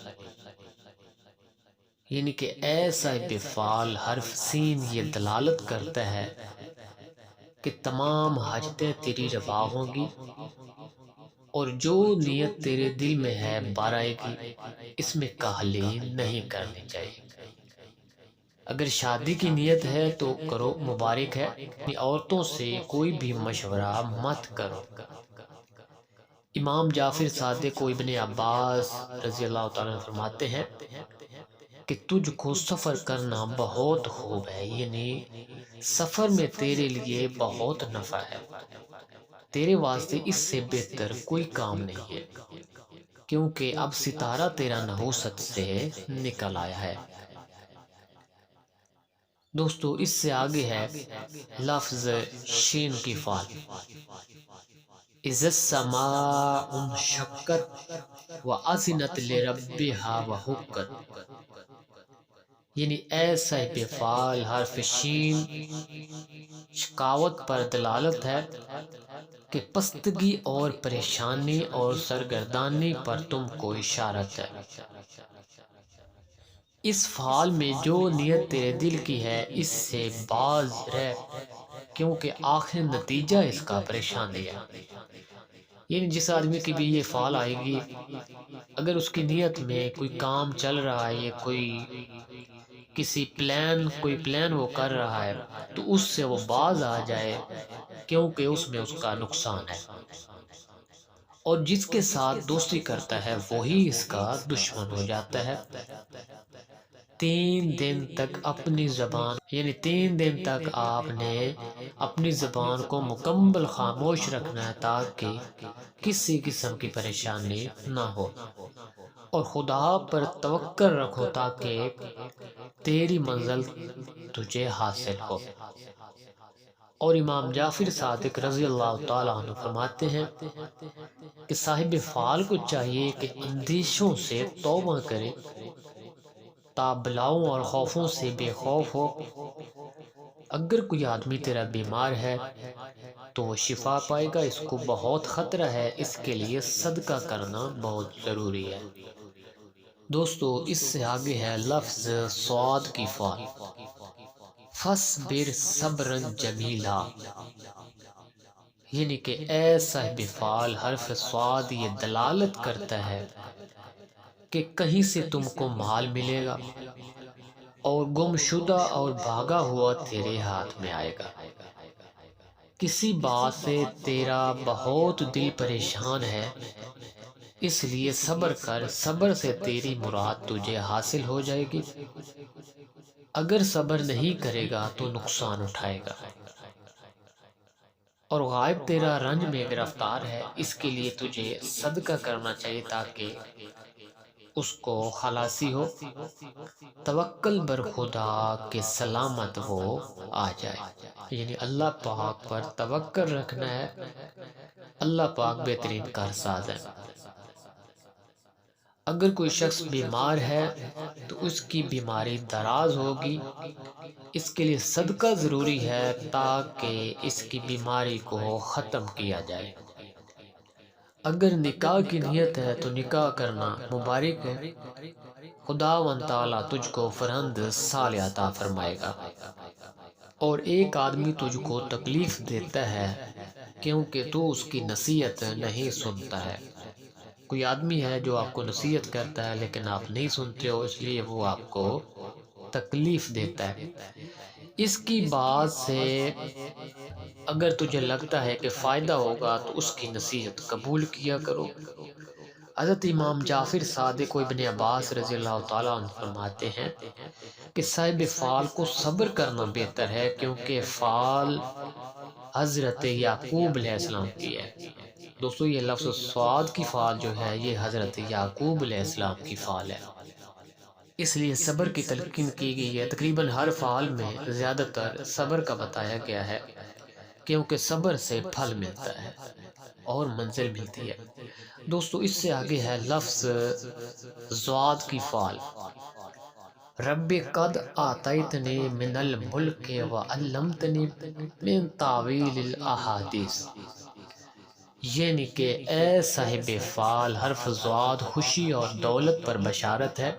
یعنی کہ اے صاحب فعال، حرف سین یہ دلالت کرتا ہے کہ تمام حاجتیں تیری روا ہوں گی اور جو نیت تیرے دل میں ہے بار آئے گی، اس میں کاہلی نہیں کرنی چاہیے۔ اگر شادی کی نیت ہے تو کرو، مبارک ہے۔ عورتوں سے کوئی بھی مشورہ مت کرو۔ امام جعفر صادق و ابن عباس رضی اللہ تعالیٰ عنہ فرماتے ہیں کہ تجھ کو سفر کرنا بہت خوب ہے، یعنی سفر میں تیرے لیے بہت نفع ہے، تیرے واسطے اس سے بہتر کوئی کام نہیں ہے، کیونکہ اب ستارہ تیرا نحوست سے نکل آیا ہے۔ دوستو، اس سے آگے ہے لفظ شین کی فعل۔ اذا السماء انشقت واذنت لربها وحقت، یعنی اے صاحب فعال، حرف شین شقاوت پر دلالت ہے کہ پستگی اور پریشانی اور سرگردانی پر تم کو اشارت ہے۔ اس فعال میں جو نیت تیرے دل کی ہے اس سے باز رہ، کیونکہ آخر نتیجہ اس کا پریشانی ہے۔ یعنی جس آدمی کی بھی یہ فعال آئے گی، اگر اس کی نیت میں کوئی کام چل رہا ہے یا کوئی پلان وہ کر رہا ہے تو اس سے وہ باز آ جائے، کیونکہ اس میں اس کا نقصان ہے، اور جس کے ساتھ دوستی کرتا ہے وہی اس کا دشمن ہو جاتا ہے۔ 3 دن تک اپنی زبان، یعنی 3 دن تک آپ نے اپنی زبان کو مکمل خاموش رکھنا ہے تاکہ کسی قسم کی پریشانی نہ ہو، اور خدا پر توکل رکھو تاکہ تیری منزل تجھے حاصل ہو۔ اور امام جعفر صادق رضی اللہ تعالیٰ عنہ فرماتے ہیں کہ صاحب فعال کو چاہیے کہ اندیشوں سے توبہ کرے تا بلاؤں اور خوفوں سے بے خوف ہو۔ اگر کوئی آدمی تیرا بیمار ہے تو وہ شفا پائے گا، اس کو بہت خطرہ ہے، اس کے لیے صدقہ کرنا بہت ضروری ہے۔ دوستو، اس سے آگے ہے لفظ صاد کی فعل۔ فَاصْبِرْ صَبْرًا جَمِيلًا، یعنی کہ اے صاحب فعال، حرف صاد یہ دلالت کرتا ہے کہ کہیں سے تم کو مال ملے گا اور گمشدہ اور بھاگا ہوا تیرے ہاتھ میں آئے گا۔ کسی بات سے تیرا بہت دل پریشان ہے، اس لیے صبر کر، صبر سے تیری مراد تجھے حاصل ہو جائے گی۔ اگر صبر نہیں کرے گا تو نقصان اٹھائے گا، اور غائب تیرا رنج میں گرفتار ہے، اس کے لیے تجھے صدقہ کرنا چاہیے تاکہ اس کو خلاصی ہو۔ توکل بر خدا کے سلامت وہ آ جائے، یعنی اللہ پاک پر توکل رکھنا ہے۔ اللہ پاک بہترین کارساز ہے۔ اگر کوئی شخص بیمار ہے تو اس کی بیماری دراز ہوگی، اس کے لیے صدقہ ضروری ہے تاکہ اس کی بیماری کو ختم کیا جائے۔ اگر نکاح کی نیت ہے تو نکاح کرنا مبارک ہے، خداوند تعالیٰ تجھ کو فرزند صالح عطا فرمائے گا۔ اور ایک آدمی تجھ کو تکلیف دیتا ہے کیونکہ تو اس کی نصیحت نہیں سنتا ہے۔ کوئی آدمی ہے جو آپ کو نصیحت کرتا ہے لیکن آپ نہیں سنتے ہو، اس لیے وہ آپ کو تکلیف دیتا ہے۔ اس کی بات سے اگر تجھے لگتا ہے کہ فائدہ ہوگا تو اس کی نصیحت قبول کیا کرو۔ حضرت امام جعفر صادق و ابن عباس رضی اللہ تعالیٰ عنہ فرماتے ہیں کہ صاحب فال کو صبر کرنا بہتر ہے، کیونکہ فال حضرت یعقوب علیہ السلام کی ہے۔ دوستو یہ لفظ سواد کی فال جو ہے یہ حضرت یعقوب علیہ السلام کی فال ہے، اس لیے صبر کی تلقین کی گئی ہے۔ تقریباً ہر فعال میں زیادہ تر صبر کا بتایا گیا ہے، کیونکہ صبر سے پھل ملتا ہے اور منزل ملتی ہے۔ دوستو اس سے آگے ہے لفظ زواد کی فعال۔ رب قد آتیتنی من الملک وعلمتنی من تعویل الاحادیث، یعنی کہ اے صاحب فال، حرف زواد خوشی اور دولت پر بشارت ہے۔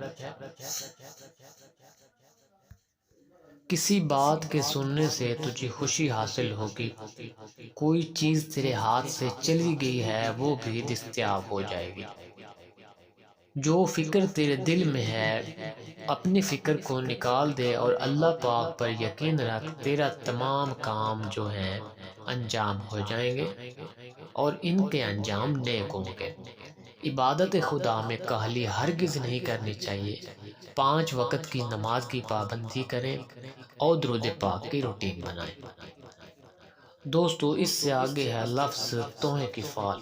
کسی بات کے سننے سے تجھے خوشی حاصل ہوگی، کوئی چیز تیرے ہاتھ سے چلی گئی ہے وہ بھی دستیاب ہو جائے گی۔ جو فکر تیرے دل میں ہے اپنی فکر کو نکال دے اور اللہ پاک پر یقین رکھ، تیرا تمام کام جو ہیں انجام ہو جائیں گے اور ان کے انجام نیک ہوں گے۔ عبادت خدا میں کاہلی ہرگز نہیں کرنی چاہیے۔ 5 وقت کی نماز کی پابندی کریں اور درود پاک کی روٹین بنائیں۔ دوستو اس سے آگے ہے لفظ توحے کی فعال۔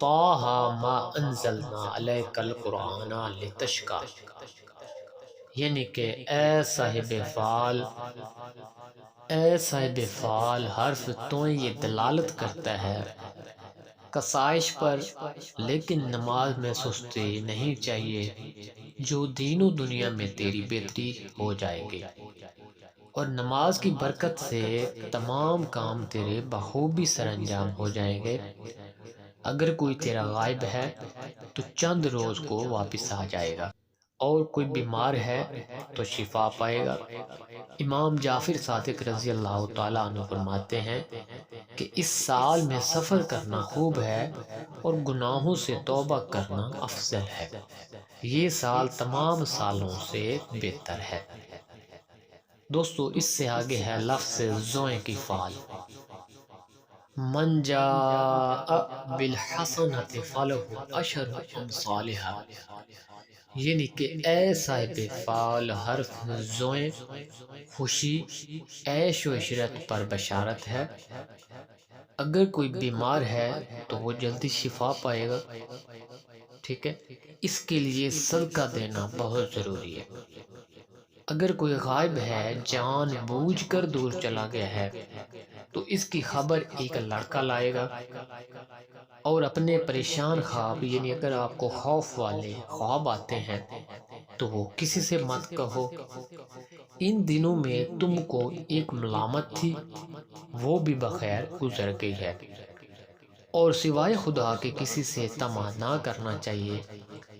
طٰہ ما انزلنا علیک القرآن لتشقیٰ، یعنی کہ اے صاحب فعال، اے صاحب فعال، حرف توئے یہ دلالت کرتا ہے کسائش پر، لیکن نماز میں سستی نہیں چاہیے، جو دین و دنیا میں تیری بہتری ہو جائے گی، اور نماز کی برکت سے تمام کام تیرے بخوبی سر انجام ہو جائیں گے۔ اگر کوئی تیرا غائب ہے تو چند روز کو واپس آ جائے گا، اور کوئی بیمار ہے تو شفا پائے گا۔ امام جعفر صادق رضی اللہ تعالیٰ عنہ فرماتے ہیں کہ اس سال میں سفر کرنا خوب ہے اور گناہوں سے توبہ کرنا افضل ہے، یہ سال تمام سالوں سے بہتر ہے۔ دوستو اس سے آگے ہے لفظ زوئیں کی فعال۔ من جاء بالحسنۃ فلہ عشر امثالھا، یعنی کہ اے صاحب فعال، حرف زوئیں خوشی عیش و عشرت پر بشارت ہے۔ اگر کوئی بیمار ہے تو وہ جلدی شفا پائے گا، ٹھیک ہے، اس کے لیے صدقہ دینا بہت ضروری ہے۔ اگر کوئی غائب ہے، جان بوجھ کر دور چلا گیا ہے، تو اس کی خبر ایک لڑکا لائے گا، اور اپنے پریشان خواب، یعنی اگر آپ کو خوف والے خواب آتے ہیں تو وہ کسی سے مت کہو۔ ان دنوں میں تم کو ایک ملامت تھی، وہ بھی بخیر گزر گئی ہے، اور سوائے خدا کے کسی سے طمع نہ کرنا چاہیے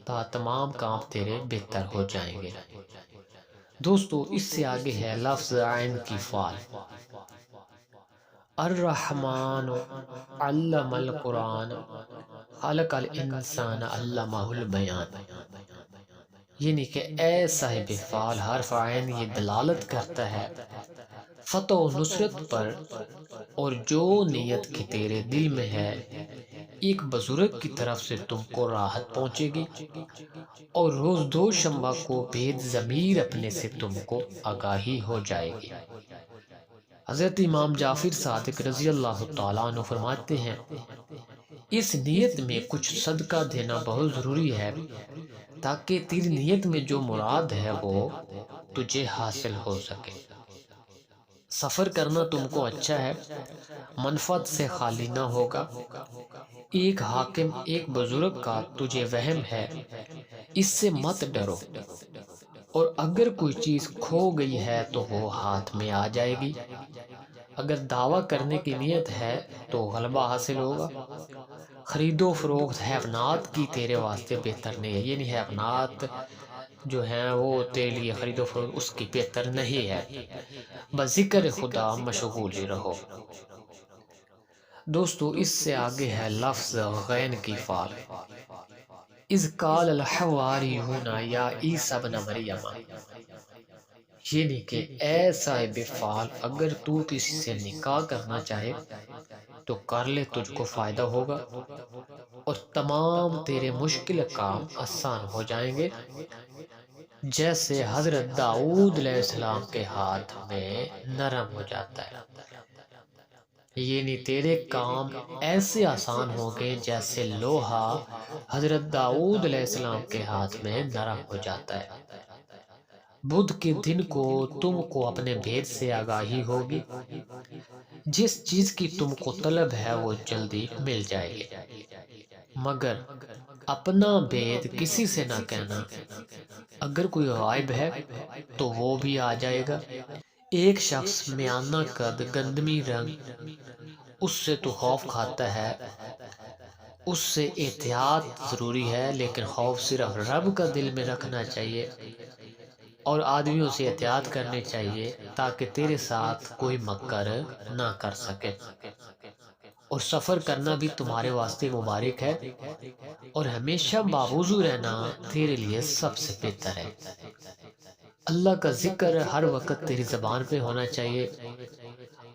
تا تمام کام تیرے بہتر ہو جائیں گے۔ دوستو اس سے آگے ہے لفظ عین کی فعال۔ الرحمن علم القرآن خلق الانسان علمہ البیان، یعنی کہ اے صاحب فعال حرف عین یہ دلالت کرتا ہے فتح و نصرت پر، اور جو نیت کی تیرے دل میں ہے ایک بزرگ کی طرف سے تم کو راحت پہنچے گی، اور روز دو شنبہ کو بید ضمیر اپنے سے تم کو آگاہی ہو جائے گی۔ حضرت امام جعفر صادق رضی اللہ تعالیٰ عنہ فرماتے ہیں اس نیت میں کچھ صدقہ دینا بہت ضروری ہے تاکہ تیری نیت میں جو مراد ہے وہ تجھے حاصل ہو سکے۔ سفر کرنا تم کو اچھا ہے، منفعت سے خالی نہ ہوگا۔ ایک حاکم ایک بزرگ کا تجھے وہم ہے، اس سے مت ڈرو، اور اگر کوئی چیز کھو گئی ہے تو وہ ہاتھ میں آ جائے گی۔ اگر دعویٰ کرنے کی نیت ہے تو غلبہ حاصل ہوگا۔ خرید و فروخت حیوانات کی تیرے واسطے بہتر نہیں ہے، یعنی حیوانات جو ہیں وہ تیرے لیے خرید و فروخت اس کی بہتر نہیں ہے، بذکر خدا مشغول ہی رہو۔ دوستو اس سے آگے ہے لفظ غین کی فعل۔ اذ قال الحواریون یا عیسی ابن مریم، یعنی کہ اے صاحب فعال اگر تو کسی سے نکاح کرنا چاہے تو کر لے، تجھ کو فائدہ ہوگا اور تمام تیرے مشکل کام آسان ہو جائیں گے، جیسے حضرت داؤد علیہ السلام کے ہاتھ میں نرم ہو جاتا ہے۔ یعنی تیرے کام ایسے آسان ہو گئے جیسے لوہا حضرت داؤد علیہ السلام کے ہاتھ میں نرم ہو جاتا ہے۔ بدھ کے دن کو تم کو اپنے بھید سے آگاہی ہوگی، جس چیز کی تم کو طلب ہے وہ جلدی مل جائے گی، مگر اپنا بھید کسی سے نہ کہنا، اگر کوئی غائب ہے تو وہ بھی آ جائے گا۔ ایک شخص میانہ قد گندمی رنگ، اس سے تو خوف کھاتا ہے، اس سے احتیاط ضروری ہے، لیکن خوف صرف رب کا دل میں رکھنا چاہیے اور آدمیوں سے احتیاط کرنی چاہیے تاکہ تیرے ساتھ کوئی مکر نہ کر سکے۔ اور سفر کرنا بھی تمہارے واسطے مبارک ہے، اور ہمیشہ باوضو رہنا تیرے لیے سب سے بہتر ہے۔ اللہ کا ذکر ہر وقت تیری زبان پہ ہونا چاہیے،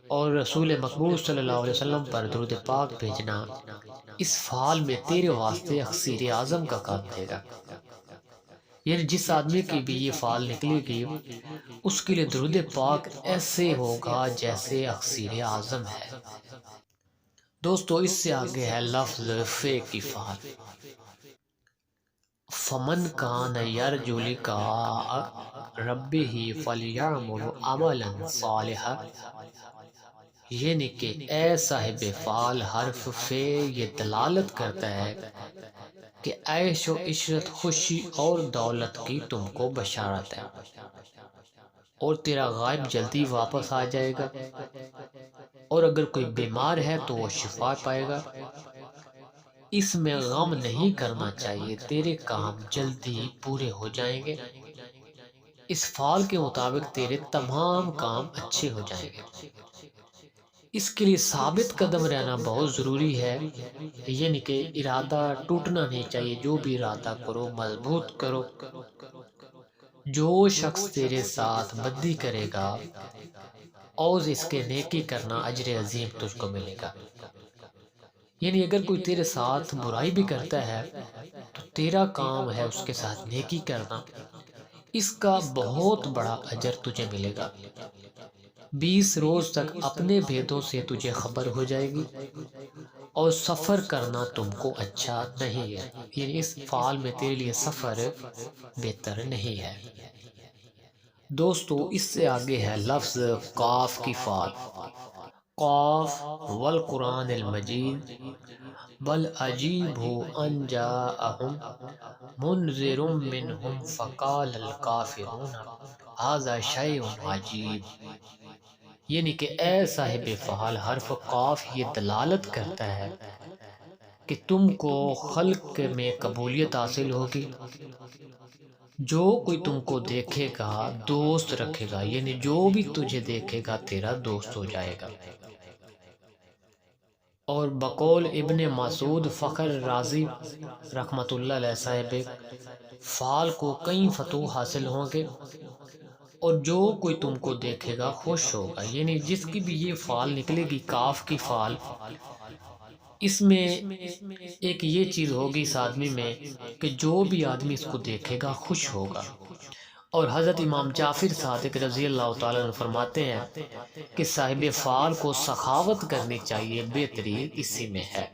اور رسول مقبول صلی اللہ علیہ وسلم پر درود پاک بھیجنا اس فعال میں تیرے واسطے اکسیر اعظم کا کام دے گا۔ یعنی جس آدمی کی بھی یہ فعال نکلے گی اس کے لیے درود پاک ایسے ہوگا جیسے اکسیر اعظم ہے۔ دوستو اس سے آگے ہے لفظ فے کی فعال۔ فمن کان یرجو لقاء ربہ فلیعمل عملا صالحا، یعنی کہ اے صاحب فعال حرف فے یہ دلالت کرتا ہے کہ عیش و عشرت، خوشی اور دولت کی تم کو بشارت ہے، اور تیرا غائب جلدی واپس آ جائے گا، اور اگر کوئی بیمار ہے تو وہ شفا پائے گا۔ اس میں غم نہیں کرنا چاہیے، تیرے کام جلدی پورے ہو جائیں گے۔ اس فعال کے مطابق تیرے تمام کام اچھے ہو جائیں گے۔ اس کے لیے ثابت قدم رہنا بہت ضروری ہے، یعنی کہ ارادہ ٹوٹنا نہیں چاہیے، جو بھی ارادہ کرو مضبوط کرو۔ جو شخص تیرے ساتھ بدی کرے گا اور اس کے نیکی کرنا اجر عظیم تجھ کو ملے گا۔ یعنی اگر کوئی تیرے ساتھ برائی بھی کرتا ہے تو تیرا کام ہے اس کے ساتھ نیکی کرنا، اس کا بہت بڑا اجر تجھے ملے گا۔ 20 روز تک اپنے بھیدوں سے تجھے خبر ہو جائے گی، اور سفر کرنا تم کو اچھا نہیں ہے، یعنی اس فعال میں تیرے لیے سفر بہتر نہیں ہے۔ دوستو اس سے آگے ہے لفظ قاف کی فعال۔ قاف والقرآن المجید بل عجیبوا ان جاءہم منذر منہم فقال الکافرون ھذا شیء عجیب، یعنی کہ اے صاحب فعال حرف قاف یہ دلالت کرتا ہے کہ تم کو خلق میں قبولیت حاصل ہوگی۔ جو کوئی تم کو دیکھے گا دوست رکھے گا، یعنی جو بھی تجھے دیکھے گا تیرا دوست ہو جائے گا۔ اور بقول ابن مسعود فخر رازی رحمۃ اللہ علیہ صاحب فال کو کئی فتوح حاصل ہوں گے، اور جو کوئی تم کو دیکھے گا خوش ہوگا۔ یعنی جس کی بھی یہ فال نکلے گی، کاف کی فال، اس میں ایک یہ چیز ہوگی اس آدمی میں کہ جو بھی آدمی اس کو دیکھے گا خوش ہوگا۔ اور حضرت امام جعفر صادق رضی اللہ تعالیٰ عنہ فرماتے ہیں کہ صاحب فال کو سخاوت کرنی چاہیے، بہترین اسی میں ہے۔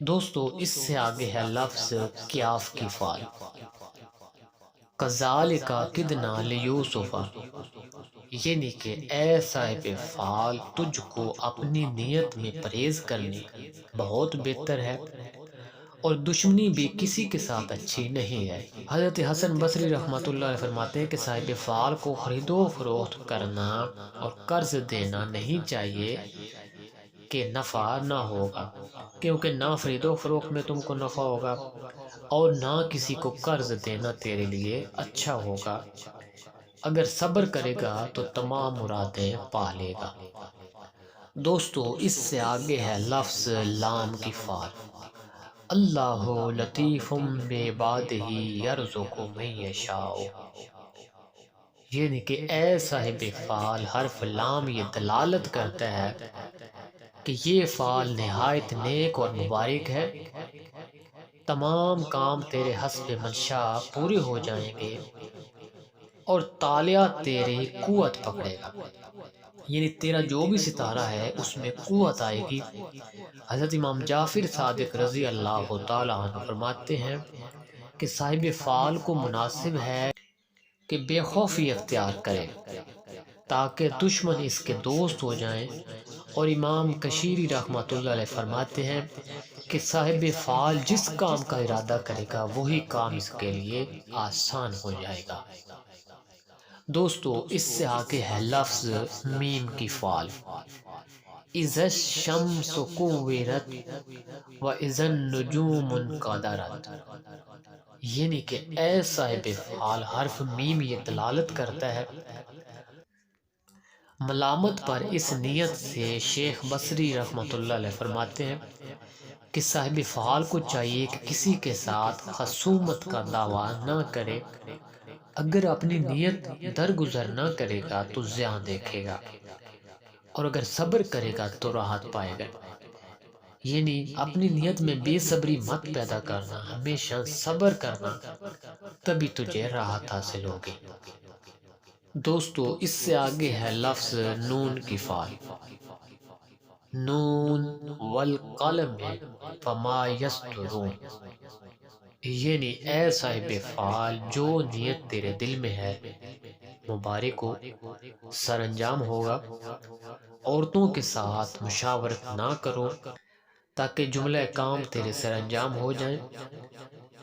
دوستو اس سے آگے ہے لفظ کیاف کی فال۔ کذالک کدنا لیوسف، یعنی کہ اے صاحب فال، تجھ کو اپنی نیت میں پرہیز کرنی بہت بہتر ہے، اور دشمنی بھی کسی کے ساتھ اچھی نہیں ہے۔ حضرت حسن بصری رحمۃ اللہ علیہ فرماتے ہیں کہ صاحب فال کو خرید و فروخت کرنا اور قرض دینا نہیں چاہیے کہ نفع نہ ہوگا، کیونکہ نہ خرید و فروخت میں تم کو نفع ہوگا اور نہ کسی کو قرض دینا تیرے لیے اچھا ہوگا۔ اگر صبر کرے گا تو تمام مرادیں پا لے گا۔ دوستو اس سے آگے ہے لفظ لام کی فال۔ اللہ لطیف بعبادہ یرزق من یشاء، یعنی کہ اے صاحب فال، حرف لام یہ دلالت کرتا ہے کہ یہ فال نہایت نیک اور مبارک ہے، تمام کام تیرے حسب منشا پورے ہو جائیں گے اور تالیہ تیری قوت پکڑے گا۔ یعنی تیرا جو بھی ستارہ ہے اس میں قوت آئے گی۔ حضرت امام جعفر صادق رضی اللہ تعالیٰ عنہ فرماتے ہیں کہ صاحب فال کو مناسب ہے کہ بے خوفی اختیار کرے تاکہ دشمن اس کے دوست ہو جائیں، اور امام کشیری رحمۃ اللہ علیہ فرماتے ہیں کہ صاحب فال جس کام کا ارادہ کرے گا وہی کام اس کے لیے آسان ہو جائے گا۔ دوستو اس سے آگے ہے لفظ میم کی فال۔ اذا الشمس کورت واذا النجوم انکدرت، یعنی کہ اے صاحب فال، حرف میم یہ دلالت کرتا ہے ملامت پر۔ اس نیت سے شیخ بصری رحمۃ اللہ علیہ فرماتے ہیں کہ صاحب فعال کو چاہیے کہ کسی کے ساتھ خصومت کا دعویٰ نہ کرے۔ اگر اپنی نیت درگزر نہ کرے گا تو زیاں دیکھے گا، اور اگر صبر کرے گا تو راحت پائے گا۔ یعنی اپنی نیت میں بے صبری مت پیدا کرنا، ہمیشہ صبر کرنا، تبھی تجھے راحت حاصل ہوگی۔ دوستو اس سے آگے ہے لفظ نون کی فعال۔ نون والقلم فما یسطرون، یعنی اے صاحب فعال، جو نیت تیرے دل میں ہے مبارک ہو، سر انجام ہوگا۔ عورتوں کے ساتھ مشاورت نہ کرو تاکہ جملہ کام تیرے سر انجام ہو جائیں۔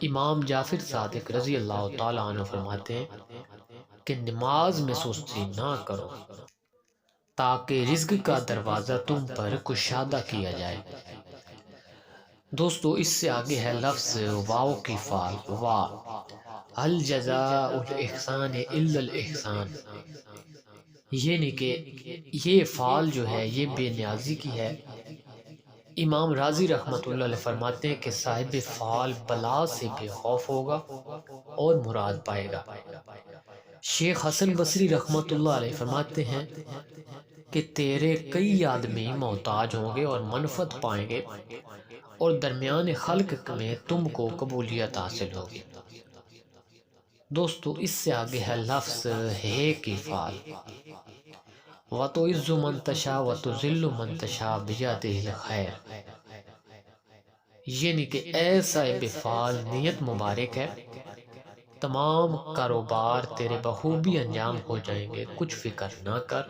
امام جعفر صادق رضی اللہ تعالیٰ عنہ فرماتے ہیں کہ نماز میں سستی نہ کرو تاکہ رزق کا دروازہ تم پر کشادہ کیا جائے۔ دوستو اس سے آگے ہے لفظ واو کی فعال۔ وا هل جزاء الاحسان الا الاحسان، یعنی کہ یہ فعال جو ہے یہ بے نیازی کی ہے۔ امام راضی رحمۃ اللہ علیہ فرماتے ہیں کہ صاحب فعال بلا سے بے خوف ہوگا اور مراد پائے گا۔ شیخ حسن بصری رحمۃ اللہ علیہ فرماتے ہیں کہ تیرے کئی آدمی محتاج ہوں گے اور منفعت پائیں گے، اور درمیان خلق میں تم کو قبولیت حاصل ہوگی۔ دوستو اس سے آگے ہے لفظ ہے کی فعال۔ وَتُعِزُّ مَن تَشَاءُ وَتُذِلُّ مَن تَشَاءُ بِیَدِهِ الْخَیرُ، یعنی کہ اے صاحب فعال، نیت مبارک ہے، تمام کاروبار تیرے بخوبی انجام ہو جائیں گے، کچھ فکر نہ کر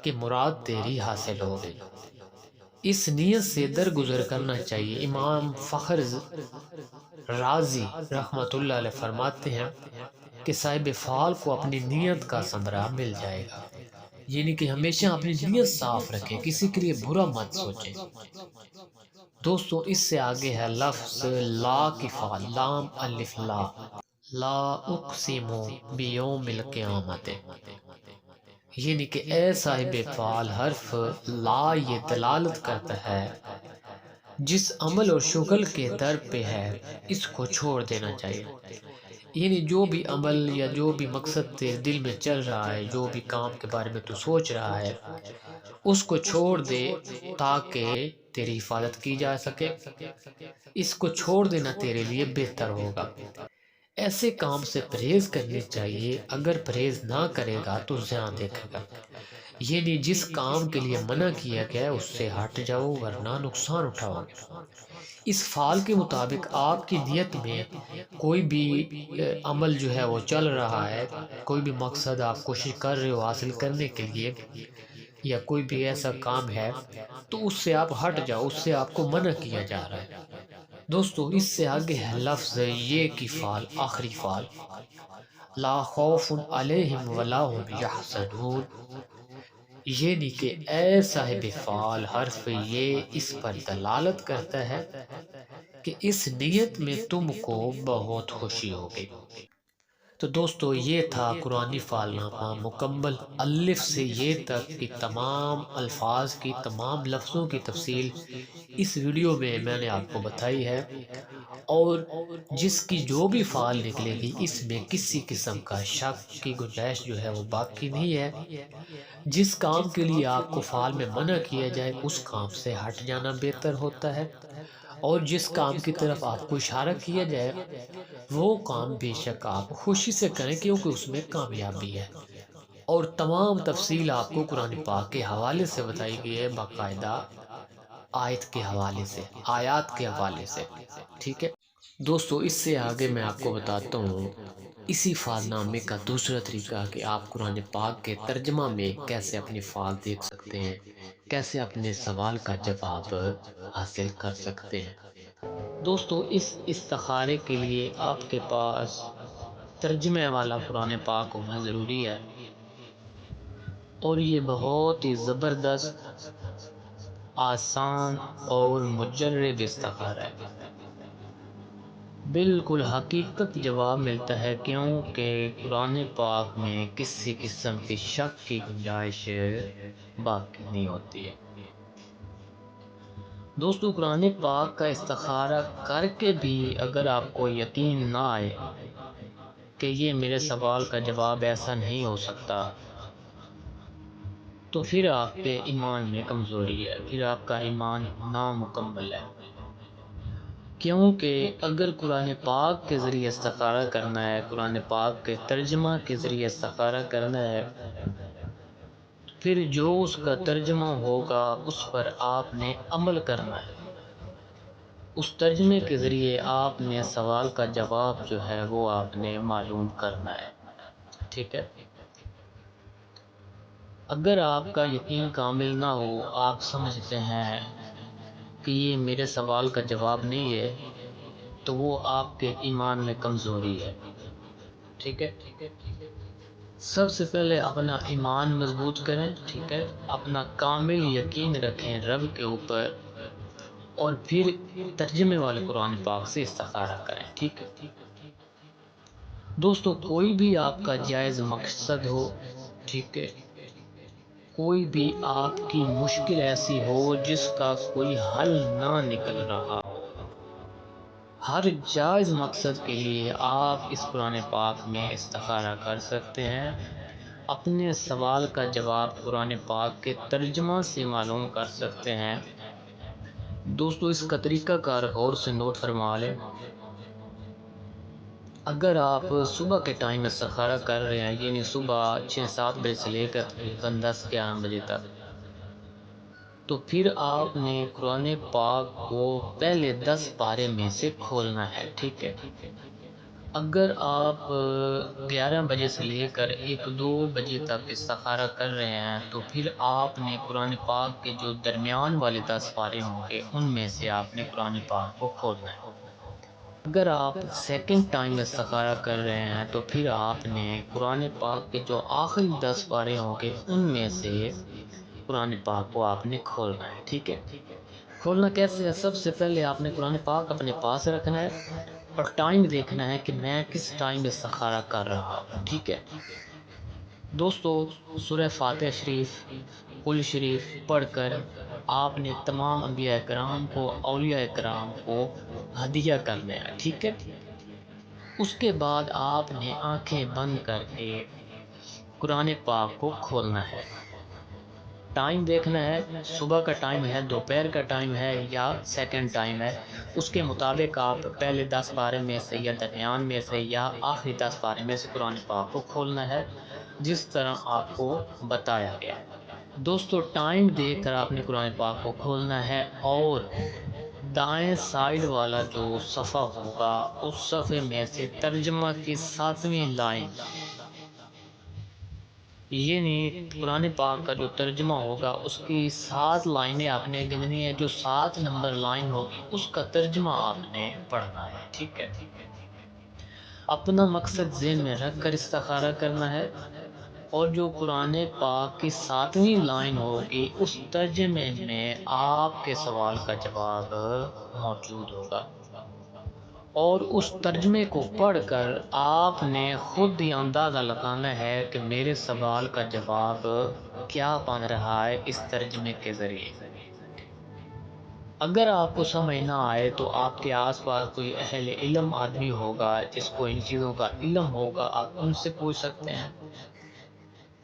کہ مراد تیری حاصل ہوگی۔ اس نیت سے درگزر کرنا چاہیے۔ امام فخر رازی رحمۃ اللہ علیہ فرماتے ہیں کہ صاحب فعال کو اپنی نیت کا ثمرہ مل جائے گا۔ یعنی کہ ہمیشہ اپنی نیت صاف رکھیں، کسی کے لیے برا مت سوچیں۔ دوستو اس سے آگے ہے لفظ لا کی فعال۔ لام الف لا۔ لا اقسم بیوم القیامت، یعنی کہ اے صاحب فعال، حرف لا یہ دلالت کرتا ہے جس عمل اور شغل کے در پہ ہے اس کو چھوڑ دینا چاہیے۔ یعنی جو بھی عمل یا جو بھی مقصد تیرے دل میں چل رہا ہے، جو بھی کام کے بارے میں تو سوچ رہا ہے، اس کو چھوڑ دے تاکہ تیری حفاظت کی جا سکے۔ اس کو چھوڑ دینا تیرے لیے بہتر ہوگا۔ ایسے کام سے پرہیز کرنی چاہیے، اگر پرہیز نہ کرے گا تو زیاں دیکھے گا۔ یعنی جس کام کے لیے منع کیا گیا ہے اس سے ہٹ جاؤ ورنہ نقصان اٹھاؤ گے۔ اس فعال کے مطابق آپ کی نیت میں کوئی بھی عمل جو ہے وہ چل رہا ہے، کوئی بھی مقصد آپ کوشش کر رہے ہو حاصل کرنے کے لیے، یا کوئی بھی ایسا کام ہے تو اس سے آپ ہٹ جاؤ، اس سے آپ کو منع کیا جا رہا ہے۔ دوستو اس سے آگے ہے لفظ یہ کی فعل، آخری فعل، لا خوف علیہم ولا هم یحزنون، یعنی کہ اے صاحب فعل، حرف یہ اس پر دلالت کرتا ہے کہ اس نیت میں تم کو بہت خوشی ہوگی۔ تو دوستو یہ تھا قرآنی فعل نامہ مکمل، الف سے یہ تک کی تمام الفاظ کی، تمام لفظوں کی تفصیل اس ویڈیو میں نے آپ کو بتائی ہے، اور جس کی جو بھی فعل نکلے گی اس میں کسی قسم کا شک کی گنجائش جو ہے وہ باقی نہیں ہے۔ جس کام کے لیے آپ کو فعل میں منع کیا جائے اس کام سے ہٹ جانا بہتر ہوتا ہے، اور جس کام کی طرف آپ کو اشارہ کیا جائے وہ کام بے شک آپ خوشی سے کریں کیونکہ اس میں کامیابی ہے۔ اور تمام تفصیل آپ کو قرآن پاک کے حوالے سے بتائی گئی ہے، باقاعدہ آیت کے حوالے سے، آیات کے حوالے سے، ٹھیک ہے دوستو۔ اس سے آگے میں آپ کو بتاتا ہوں اسی فعل نامے کا دوسرا طریقہ کہ آپ قرآن پاک کے ترجمہ میں کیسے اپنے فعل دیکھ سکتے ہیں، کیسے اپنے سوال کا جواب حاصل کر سکتے ہیں۔ دوستو اس استخارے کے لیے آپ کے پاس ترجمے والا قرآن پاک ہونا ضروری ہے، اور یہ بہت ہی زبردست، آسان اور مجرب استخارہ ہے۔ بالکل حقیقت جواب ملتا ہے، کیونکہ قرآن پاک میں کسی قسم کی شک کی گنجائش باقی نہیں ہوتی ہے۔ دوستو قرآن پاک کا استخارہ کر کے بھی اگر آپ کو یقین نہ آئے کہ یہ میرے سوال کا جواب ایسا نہیں ہو سکتا، تو پھر آپ پہ ایمان میں کمزوری ہے، پھر آپ کا ایمان نامکمل ہے۔ کیونکہ اگر قرآن پاک کے ذریعے استخارہ کرنا ہے، قرآن پاک کے ترجمہ کے ذریعے استخارہ کرنا ہے، پھر جو اس کا ترجمہ ہوگا اس پر آپ نے عمل کرنا ہے۔ اس ترجمے کے ذریعے آپ نے سوال کا جواب جو ہے وہ آپ نے معلوم کرنا ہے، ٹھیک ہے۔ اگر آپ کا یقین کامل نہ ہو، آپ سمجھتے ہیں کہ یہ میرے سوال کا جواب نہیں ہے، تو وہ آپ کے ایمان میں کمزوری ہے، ٹھیک ہے۔ سب سے پہلے اپنا ایمان مضبوط کریں، ٹھیک ہے، اپنا کامل یقین رکھیں رب کے اوپر، اور پھر ترجمے والے قرآن پاک سے استخارہ کریں، ٹھیک ہے۔ دوستو کوئی بھی آپ کا جائز مقصد ہو، ٹھیک ہے، کوئی بھی آپ کی مشکل ایسی ہو جس کا کوئی حل نہ نکل رہا ہو، ہر جائز مقصد کے لیے آپ اس قرآن پاک میں استخارہ کر سکتے ہیں، اپنے سوال کا جواب قرآن پاک کے ترجمہ سے معلوم کر سکتے ہیں۔ دوستو اس کا طریقہ کار غور سے نوٹ فرما لیں۔ اگر آپ صبح کے ٹائم استخارہ کر رہے ہیں، یعنی صبح 6-7 بجے سے لے کر تقریباً 10-11 بجے تک، تو پھر آپ نے قرآن پاک کو پہلے 10 پارے میں سے کھولنا ہے، ٹھیک ہے۔ اگر آپ 11 بجے سے لے کر 1-2 بجے تک استخارہ کر رہے ہیں تو پھر آپ نے قرآن پاک کے جو درمیان والے 10 پارے ہوں گے ان میں سے آپ نے قرآن پاک کو کھولنا ہے۔ اگر آپ سیکنڈ ٹائم استخارہ کر رہے ہیں تو پھر آپ نے قرآن پاک کے جو آخری 10 پارے ہوں گے ان میں سے قرآن پاک کو آپ نے کھولنا ہے، ٹھیک ہے۔ کھولنا کیسے ہے؟ سب سے پہلے آپ نے قرآن پاک اپنے پاس رکھنا ہے اور ٹائم دیکھنا ہے کہ میں کس ٹائم استخارہ کر رہا ہوں، ٹھیک ہے۔ دوستو سورہ فاتحہ شریف، قل شریف پڑھ کر آپ نے تمام انبیاء کرام کو، اولیاء کرام کو ہدیہ کرنا ہے، ٹھیک ہے؟ اس کے بعد آپ نے آنکھیں بند کر کے قرآن پاک کو کھولنا ہے، ٹائم دیکھنا ہے، صبح کا ٹائم ہے، دوپہر کا ٹائم ہے یا سیکنڈ ٹائم ہے، اس کے مطابق آپ پہلے 10 پارے میں سے یا درمیان میں سے یا آخری 10 پارے میں سے قرآن پاک کو کھولنا ہے، جس طرح آپ کو بتایا گیا ہے۔ دوستو ٹائم دیکھ کر آپ نے قرآن پاک کو کھولنا ہے، اور دائیں سائیڈ والا جو صفحہ ہوگا اس صفحے میں سے ترجمہ کی 7ویں لائن، یہ نہیں، قرآن پاک کا جو ترجمہ ہوگا اس کی 7 لائنیں آپ نے گننی ہے، جو 7 نمبر لائن ہوگی اس کا ترجمہ آپ نے پڑھنا ہے، ٹھیک ہے؟ اپنا مقصد ذہن میں رکھ کر استخارہ کرنا ہے، اور جو قرآن پاک کی 7ویں لائن ہوگی اس ترجمے میں آپ کے سوال کا جواب موجود ہوگا، اور اس ترجمے کو پڑھ کر آپ نے خود یہ اندازہ لگانا ہے کہ میرے سوال کا جواب کیا بن رہا ہے اس ترجمے کے ذریعے۔ اگر آپ کو سمجھ نہ آئے تو آپ کے آس پاس کوئی اہل علم آدمی ہوگا جس کو ان چیزوں کا علم ہوگا، آپ ان سے پوچھ سکتے ہیں،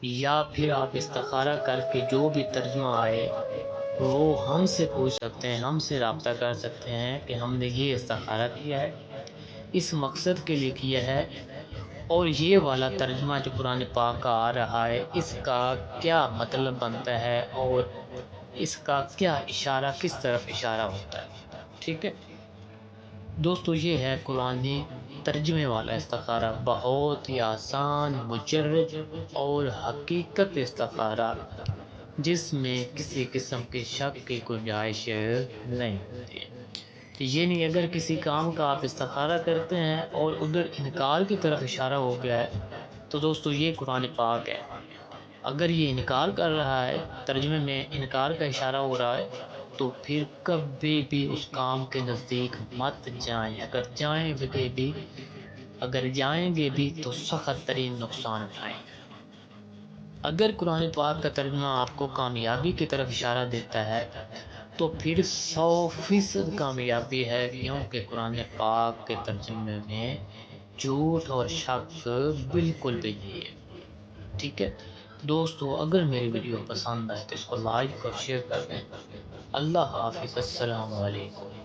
یا پھر آپ استخارہ کر کے جو بھی ترجمہ آئے وہ ہم سے پوچھ سکتے ہیں، ہم سے رابطہ کر سکتے ہیں کہ ہم نے یہ استخارہ کیا ہے، اس مقصد کے لیے کیا ہے، اور یہ والا ترجمہ جو قرآن پاک کا آ رہا ہے اس کا کیا مطلب بنتا ہے، اور اس کا کیا اشارہ، کس طرف اشارہ ہوتا ہے، ٹھیک ہے؟ دوستو یہ ہے قرآنی ترجمے والا استخارہ، بہت ہی آسان، مجرد اور حقیقت استخارہ، جس میں کسی قسم کی شک کی گنجائش نہیں ہوتی ہے۔ یہ نہیں، اگر کسی کام کا آپ استخارہ کرتے ہیں اور ادھر انکار کی طرف اشارہ ہو گیا ہے تو دوستو یہ قرآن پاک ہے، اگر یہ انکار کر رہا ہے، ترجمے میں انکار کا اشارہ ہو رہا ہے، تو پھر کبھی بھی اس کام کے نزدیک مت جائیں، اگر جائیں گے بھی تو سخت ترین نقصان اٹھائیں گے۔ اگر قرآن پاک کا ترجمہ آپ کو کامیابی کی طرف اشارہ دیتا ہے تو پھر 100% کامیابی ہے، کیونکہ قرآن پاک کے ترجمے میں جھوٹ اور شک بالکل بھی نہیں ہے، ٹھیک ہے؟ دوستو اگر میری ویڈیو پسند آئے تو اس کو لائک اور شیئر کر دیں۔ اللہ حافظ، السلام علیکم۔